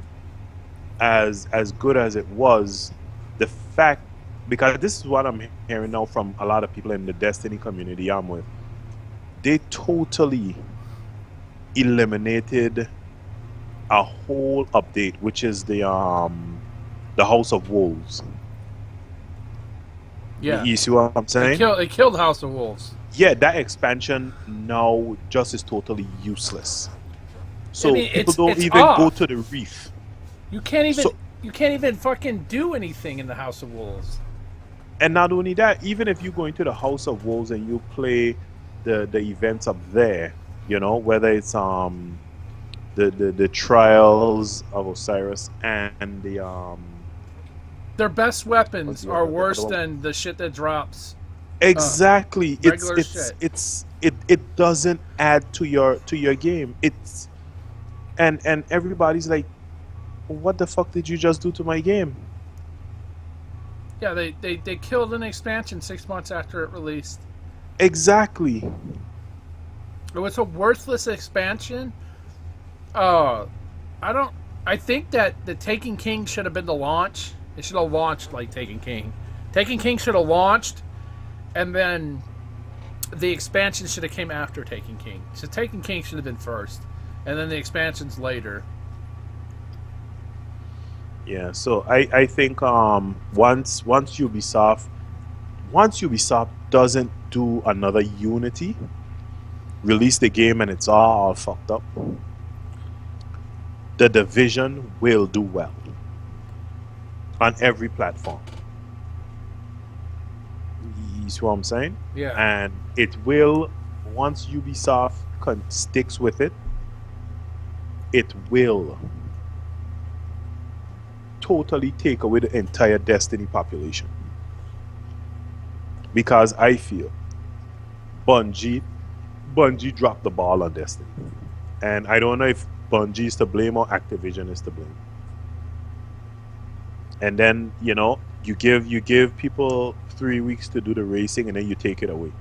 as good as it was, the fact, because this is what I'm hearing now from a lot of people in the Destiny community I'm with, they totally eliminated a whole update, which is the House of Wolves. Yeah, You see what I'm saying? they killed House of Wolves. Yeah, that expansion now just is totally useless. So I mean, people don't it's even off. go to the reef. You can't even fucking do anything in the House of Wolves. And not only that, even if you go into the House of Wolves and you play the events up there, you know, whether it's the Trials of Osiris and the Their best weapons What's the are other- worse than the shit that drops. exactly regular it doesn't add to your game. It's and everybody's like, what the fuck did you just do to my game? Yeah, they killed an expansion 6 months after it released. Exactly. It was a worthless expansion. I think that the Taken King should have been the launch. It should have launched like Taken King. Taken King should have launched, and then the expansion should have came after Taken King. So Taken King should have been first, and then the expansions later. Yeah, so I think once Ubisoft doesn't do another Unity, release the game and it's all fucked up, the Division will do well on every platform. You see what I'm saying? Yeah. And it will, once Ubisoft sticks with it, it will totally take away the entire Destiny population. Because I feel Bungie dropped the ball on Destiny. And I don't know if Bungie is to blame or Activision is to blame. And then, you know, you give people 3 weeks to do the racing and then you take it away.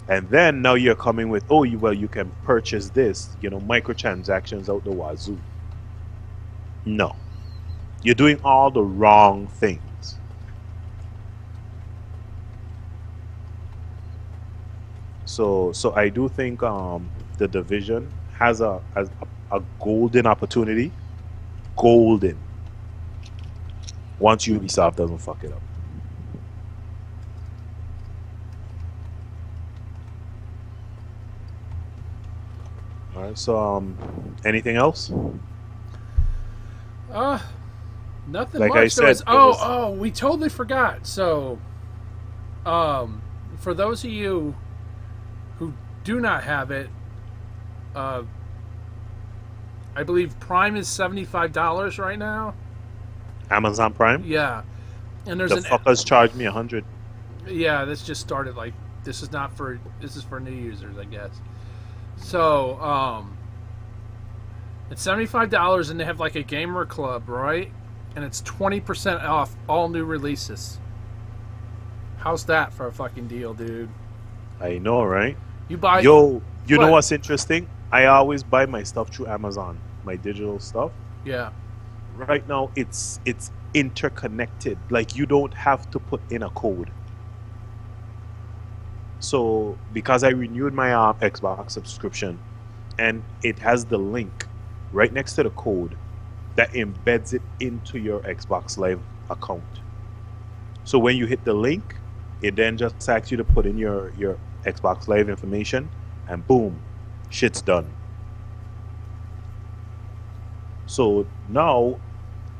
And then now you're coming with, you can purchase this, you know, microtransactions out the wazoo. No. You're doing all the wrong things. So I do think the Division has a golden opportunity. Golden. Once Ubisoft doesn't fuck it up. All right. So anything else? Nothing Like much. I said, We totally forgot. So, for those of you who do not have it, I believe Prime is $75 right now. Amazon Prime? Yeah, and there's The fuckers charged me 100. Yeah, this just started this is for new users, I guess. So, It's $75 and they have like a gamer club, right? And it's 20% off all new releases. How's that for a fucking deal, dude? I know, right? You buy Yo, you know What? what's interesting? I always buy my stuff through Amazon, my digital stuff. Yeah. Right now, it's interconnected. Like you don't have to put in a code. So because I renewed my Xbox subscription, and it has the link right next to the code that embeds it into your Xbox Live account. So when you hit the link, it then just asks you to put in your Xbox Live information, and boom, shit's done. So now,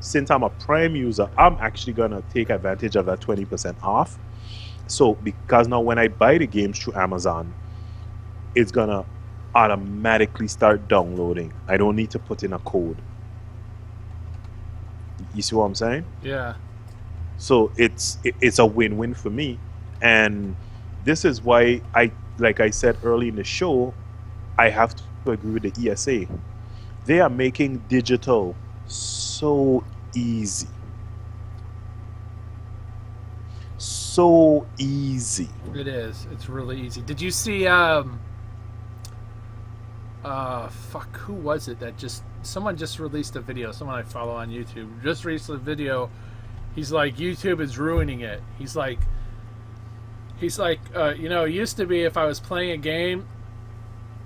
since I'm a Prime user, I'm actually gonna take advantage of that 20% off. So because now when I buy the games through Amazon, it's gonna automatically start downloading. I don't need to put in a code. You see what I'm saying? Yeah. So it's a win-win for me, and this is why like I said early in the show, I have to agree with the ESA. They are making digital so easy. So easy. It is. It's really easy. Did you see fuck, who was it that someone just released a video, someone I follow on YouTube just released a video. He's like, YouTube is ruining it. He's like it used to be if I was playing a game,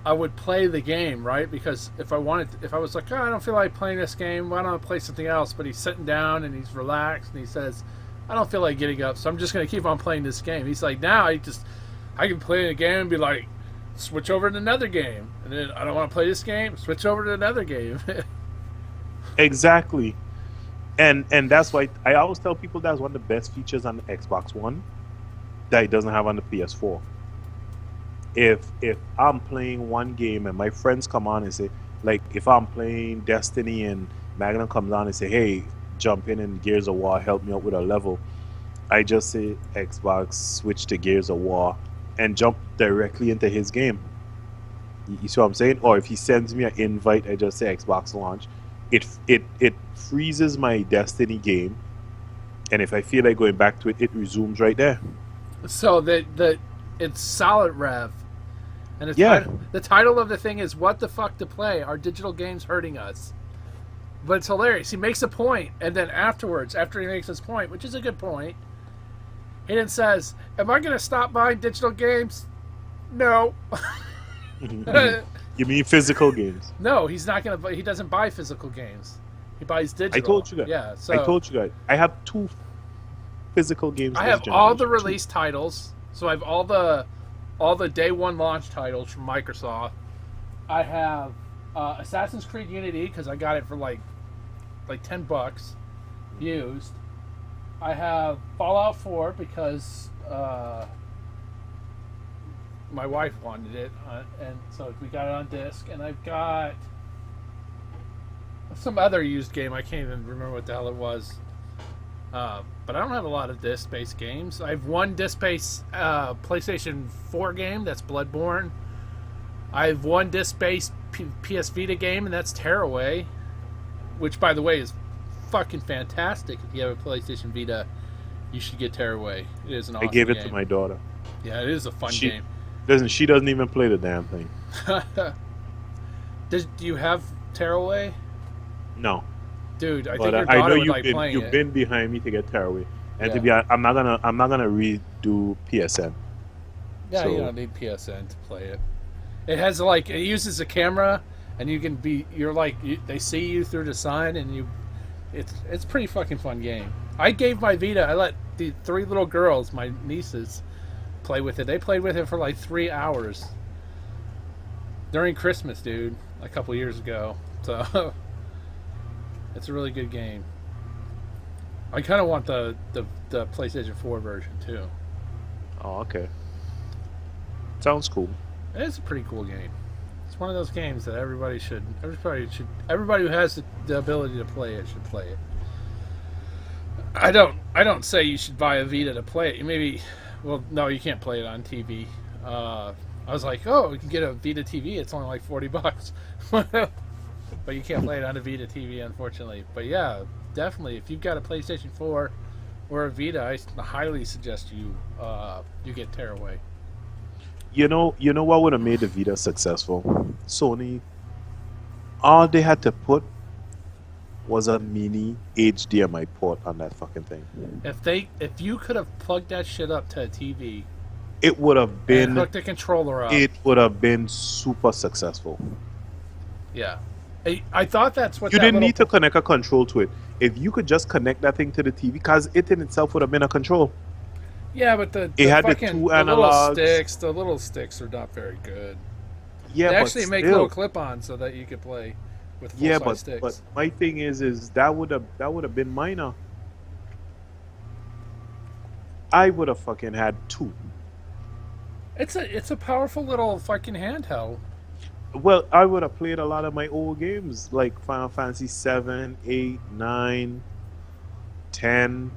I would play the game, right? Because if I was like, oh, I don't feel like playing this game, why don't I play something else? But he's sitting down and he's relaxed and he says, I don't feel like getting up, so I'm just going to keep on playing this game. He's like, now I can play a game and be like, switch over to another game. And then I don't want to play this game, switch over to another game. Exactly. And that's why I always tell people that's one of the best features on the Xbox One that it doesn't have on the PS4. If I'm playing one game and my friends come on and say, like if I'm playing Destiny and Magnum comes on and say, hey, jump in and Gears of War, help me out with a level, I just say Xbox, switch to Gears of War, and jump directly into his game. You see what I'm saying? Or if he sends me an invite, I just say Xbox launch. It freezes my Destiny game, and if I feel like going back to it, it resumes right there. So it's solid rev. And the title of the thing is "What the fuck to play? Are digital games hurting us?" But it's hilarious. He makes a point, and then afterwards, after he makes his point, which is a good point, he then says, "Am I going to stop buying digital games? No." You mean physical games? No, he's not going to. He doesn't buy physical games. He buys digital. I told you guys. Yeah, so I told you guys. I have 2 physical games. I have all the release titles. So I have all the day one launch titles from Microsoft. I have Assassin's Creed Unity because I got it for like $10 used. I have Fallout 4 because my wife wanted it, and so we got it on disc. And I've got some other used game. I can't even remember what the hell it was. But I don't have a lot of disc-based games. I have one disc-based PlayStation 4 game, that's Bloodborne. I have one disc-based PS Vita game, and that's Tearaway, which, by the way, is fucking fantastic. If you have a PlayStation Vita, you should get Tearaway. It is an awesome game. I gave it to my daughter. Yeah, it is a fun game. She doesn't even play the damn thing. Do you have Tearaway? No. Dude, I but think your daughter I know would like playing you've it. been behind me to get Tearaway, and Yeah. to be honest, I'm not gonna redo PSN. Yeah, So- you don't need PSN to play it. It has it uses a camera, and they see you through the sign, and it's a pretty fucking fun game. I gave my Vita. I let the 3 little girls, my nieces, play with it. They played with it for like 3 hours during Christmas, dude, a couple years ago. So it's a really good game. I kind of want the PlayStation 4 version too. Oh, okay. Sounds cool. It's a pretty cool game. It's one of those games that everybody who has the ability to play it should play it. I don't say you should buy a Vita to play it. No, you can't play it on TV. I was like, oh, we can get a Vita TV. It's only like $40. but you can't play it on a Vita TV, unfortunately. But yeah, definitely, if you've got a PlayStation 4 or a Vita, I highly suggest you get Tearaway. You know what would have made the Vita successful? Sony. All they had to put was a mini HDMI port on that fucking thing. If you could have plugged that shit up to a TV It would have and been. hooked the controller up, It would have been super successful. yeah. I thought that's what You that didn't little- need to connect a control to it. If you could just connect that thing to the TV, because it in itself would have been a control. Yeah, but the had the fucking two the analogs. little sticks are not very good. Yeah, They but actually make still. little clip-ons so that you could play with full Yeah, size sticks. but my thing is that would have been minor. I would have fucking had two. It's a powerful little fucking handheld. Well, I would have played a lot of my old games like Final Fantasy 7, 8, 9, 10.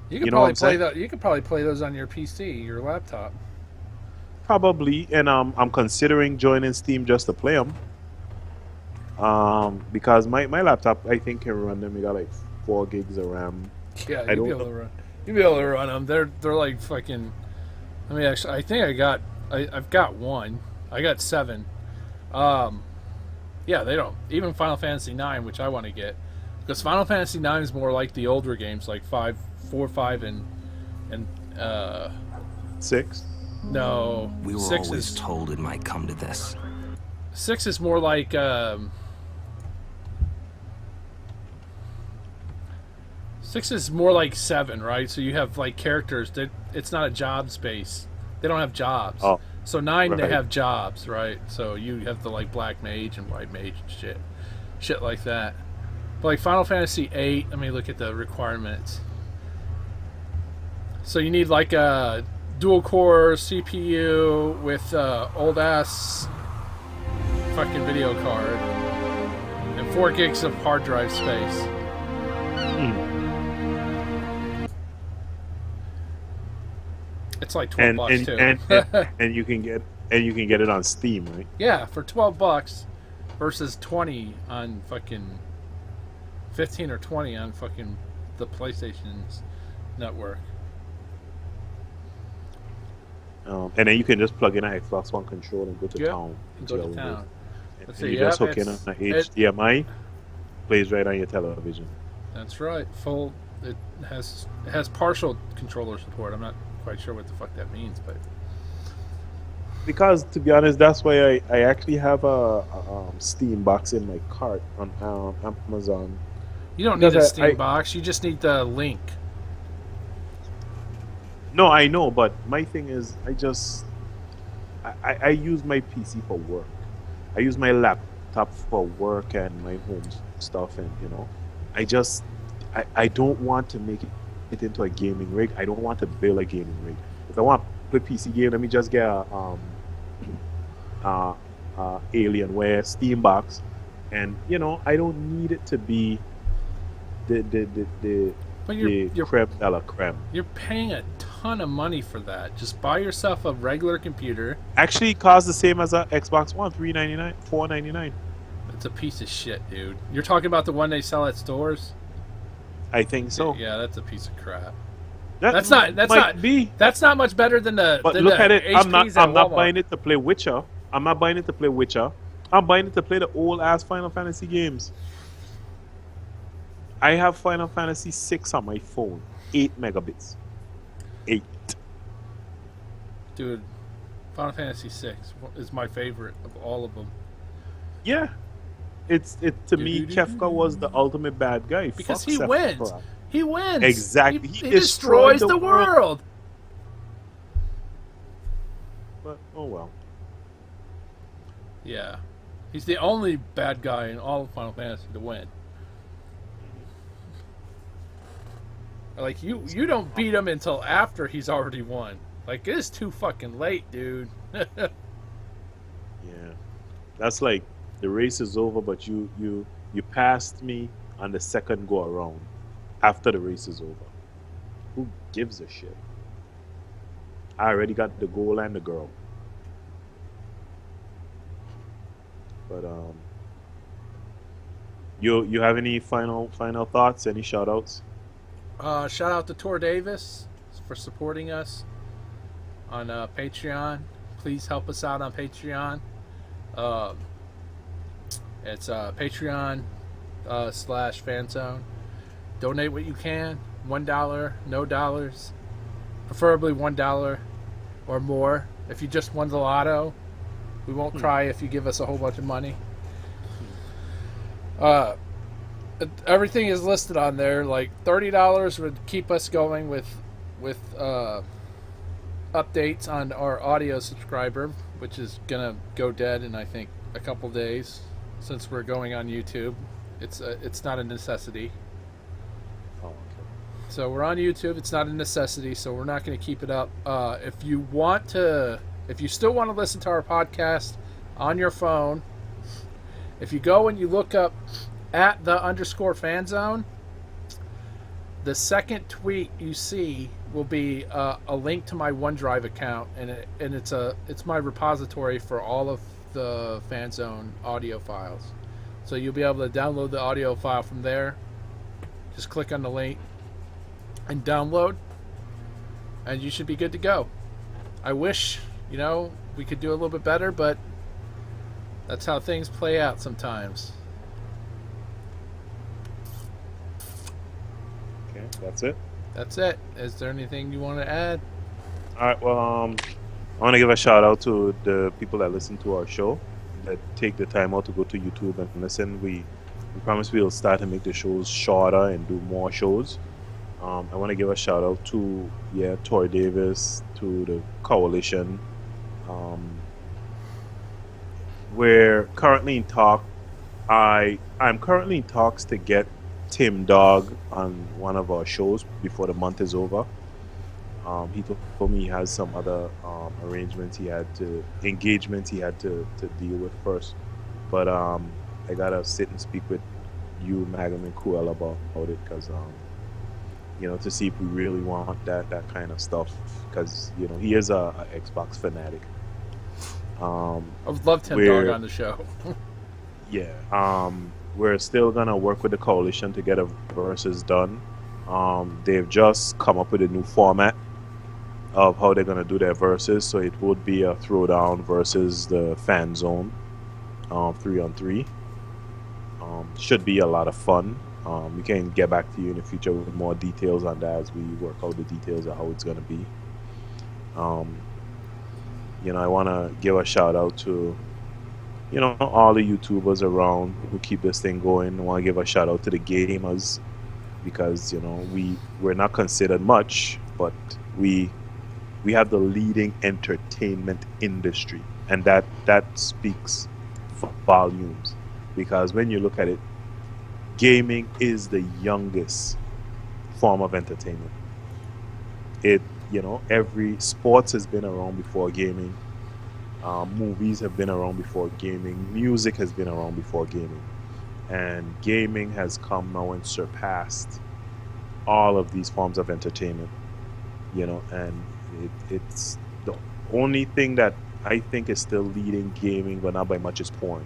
You could You know what probably I'm play saying? You could probably play those on your PC, your laptop. Probably, and I'm considering joining Steam just to play them. Because my laptop I think can run them. We got like 4 gigs of RAM. Yeah, I you'd be don't able to run. You'd be able to run them. They're like fucking. I mean, actually, I think I've got one. I got 7. Yeah, they don't even Final Fantasy 9, which I want to get, because Final Fantasy 9 is more like the older games, like 4, 5, and 6. no, We were 6 always is told it might come to this. 6 is more like 6 is more like 7, right? So you have like characters that it's not a job space. They don't have jobs. Oh, So 9 they right. have jobs, right? So you have the like black mage and white mage and shit like that. But like Final Fantasy 8, let me look at the requirements. So you need like a dual core CPU with old ass fucking video card and 4 gigs of hard drive space. It's like $12 too. And you can get it on Steam, right? Yeah, for $12 versus 20 on fucking 15 or 20 on fucking the PlayStation's network. And then you can just plug in an Xbox One controller and go to Yep, town. and go to town. And Let's you see, just yep, hook in an it's- HDMI, plays right on your television. That's right. Full. It has partial controller support. I'm not quite sure what the fuck that means, but Because to be honest, that's why I actually have a Steam box in my cart on Amazon. you don't need a Because Steam I- box. You just need the link. No, I know, but my thing is, I use my PC for work. I use my laptop for work and my home stuff, and I don't want to make it into a gaming rig. I don't want to build a gaming rig. If I want to play PC game, let me just get a Alienware Steam box, and I don't need it to be the But the creme de la creme. you're paying a ton of money for that. Just buy yourself a regular computer. Actually, it costs the same as a Xbox One, $399, $499. It's a piece of shit, dude. You're talking about the one they sell at stores? I think so. Yeah, that's a piece of crap. That That's not- that's might not- be. That's not much better than the. But than look the at it. I'm HPs not at Walmart. buying it to play Witcher. I'm not buying it to play Witcher. I'm buying it to play the old ass Final Fantasy games. I have Final Fantasy 6 on my phone. 8 megabits. 8. Dude, Final Fantasy 6 is my favorite of all of them. Yeah. To me, Kefka was the ultimate bad guy. Because Fuck he Sephiroth. wins. He wins. Exactly. He destroys the world. But oh well. Yeah. He's the only bad guy in all of Final Fantasy to win. Like, you don't beat him until after he's already won. Like, it's too fucking late, dude. Yeah. That's like the race is over, but you passed me on the second go around after the race is over. Who gives a shit? I already got the goal and the girl. But You have any final thoughts? Any shout outs? Shout out to Tor Davis for supporting us on Patreon. Please help us out on Patreon. Uh, it's Patreon slash Fanzone. Donate what you can. $1, no dollars. Preferably $1 or more. If you just won the lotto, we won't cry if you give us a whole bunch of money. Everything is listed on there. Like $30 would keep us going with updates on our audio subscriber, which is gonna go dead in I think a couple days since we're going on YouTube. It's not a necessity. Oh, okay. So we're on YouTube. It's not a necessity, so we're not going to keep it up. If you still want to listen to our podcast on your phone, if you go and you look up @the_fanzone, the second tweet you see will be a link to my OneDrive account, and it's my repository for all of the Fanzone audio files. So you'll be able to download the audio file from there. Just click on the link and download, and you should be good to go. I wish, we could do a little bit better, but that's how things play out sometimes. Okay, that's it. That's it. Is there anything you want to add? All right. Well, I want to give a shout out to the people that listen to our show, that take the time out to go to YouTube and listen. We promise we'll start to make the shows shorter and do more shows. I want to give a shout out to Tor Davis, to the coalition. We're currently in talk. I'm currently in talks to get Tim Dog on one of our shows before the month is over. He told me he has some other engagements he had to deal with first. But I gotta sit and speak with you, Magam, and Kuel about it, because to see if we really want that kind of stuff, because he is a Xbox fanatic. I would love Tim Dog on the show. Yeah. We're still gonna work with the coalition to get a versus done. They've just come up with a new format of how they're gonna do their verses, so it would be a throwdown versus the Fanzone, 3-on-3. Should be a lot of fun. We can get back to you in the future with more details on that as we work out the details of how it's gonna be. I want to give a shout out to all the YouTubers around who keep this thing going. I want to give a shout out to the gamers, because we're not considered much, but we have the leading entertainment industry, and that speaks volumes, because when you look at it, gaming is the youngest form of entertainment. Every sports has been around before gaming. Movies have been around before gaming. Music has been around before gaming. And gaming has come now and surpassed all of these forms of entertainment. And it's the only thing that I think is still leading gaming, but not by much, is porn.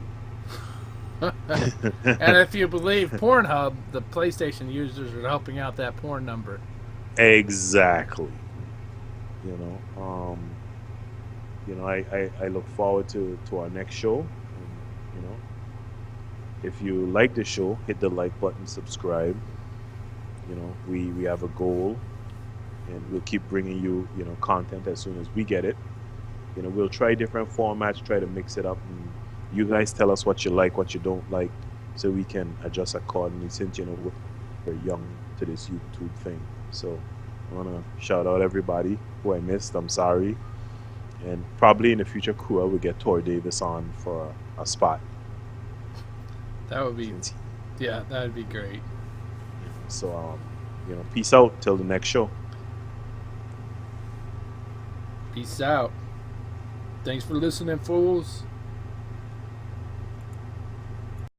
And if you believe Pornhub, the PlayStation users are helping out that porn number. Exactly. I look forward to our next show. If you like the show, hit the like button, subscribe. We have a goal, and we'll keep bringing you content as soon as we get it. We'll try different formats, try to mix it up, and you guys tell us what you like, what you don't like, so we can adjust accordingly, since we're young to this YouTube thing. So I want to shout out everybody who I missed. I'm sorry. And probably in the future, Kua will get Tor Davis on for a spot. That would be, that would be great. So, peace out till the next show. Peace out. Thanks for listening, fools.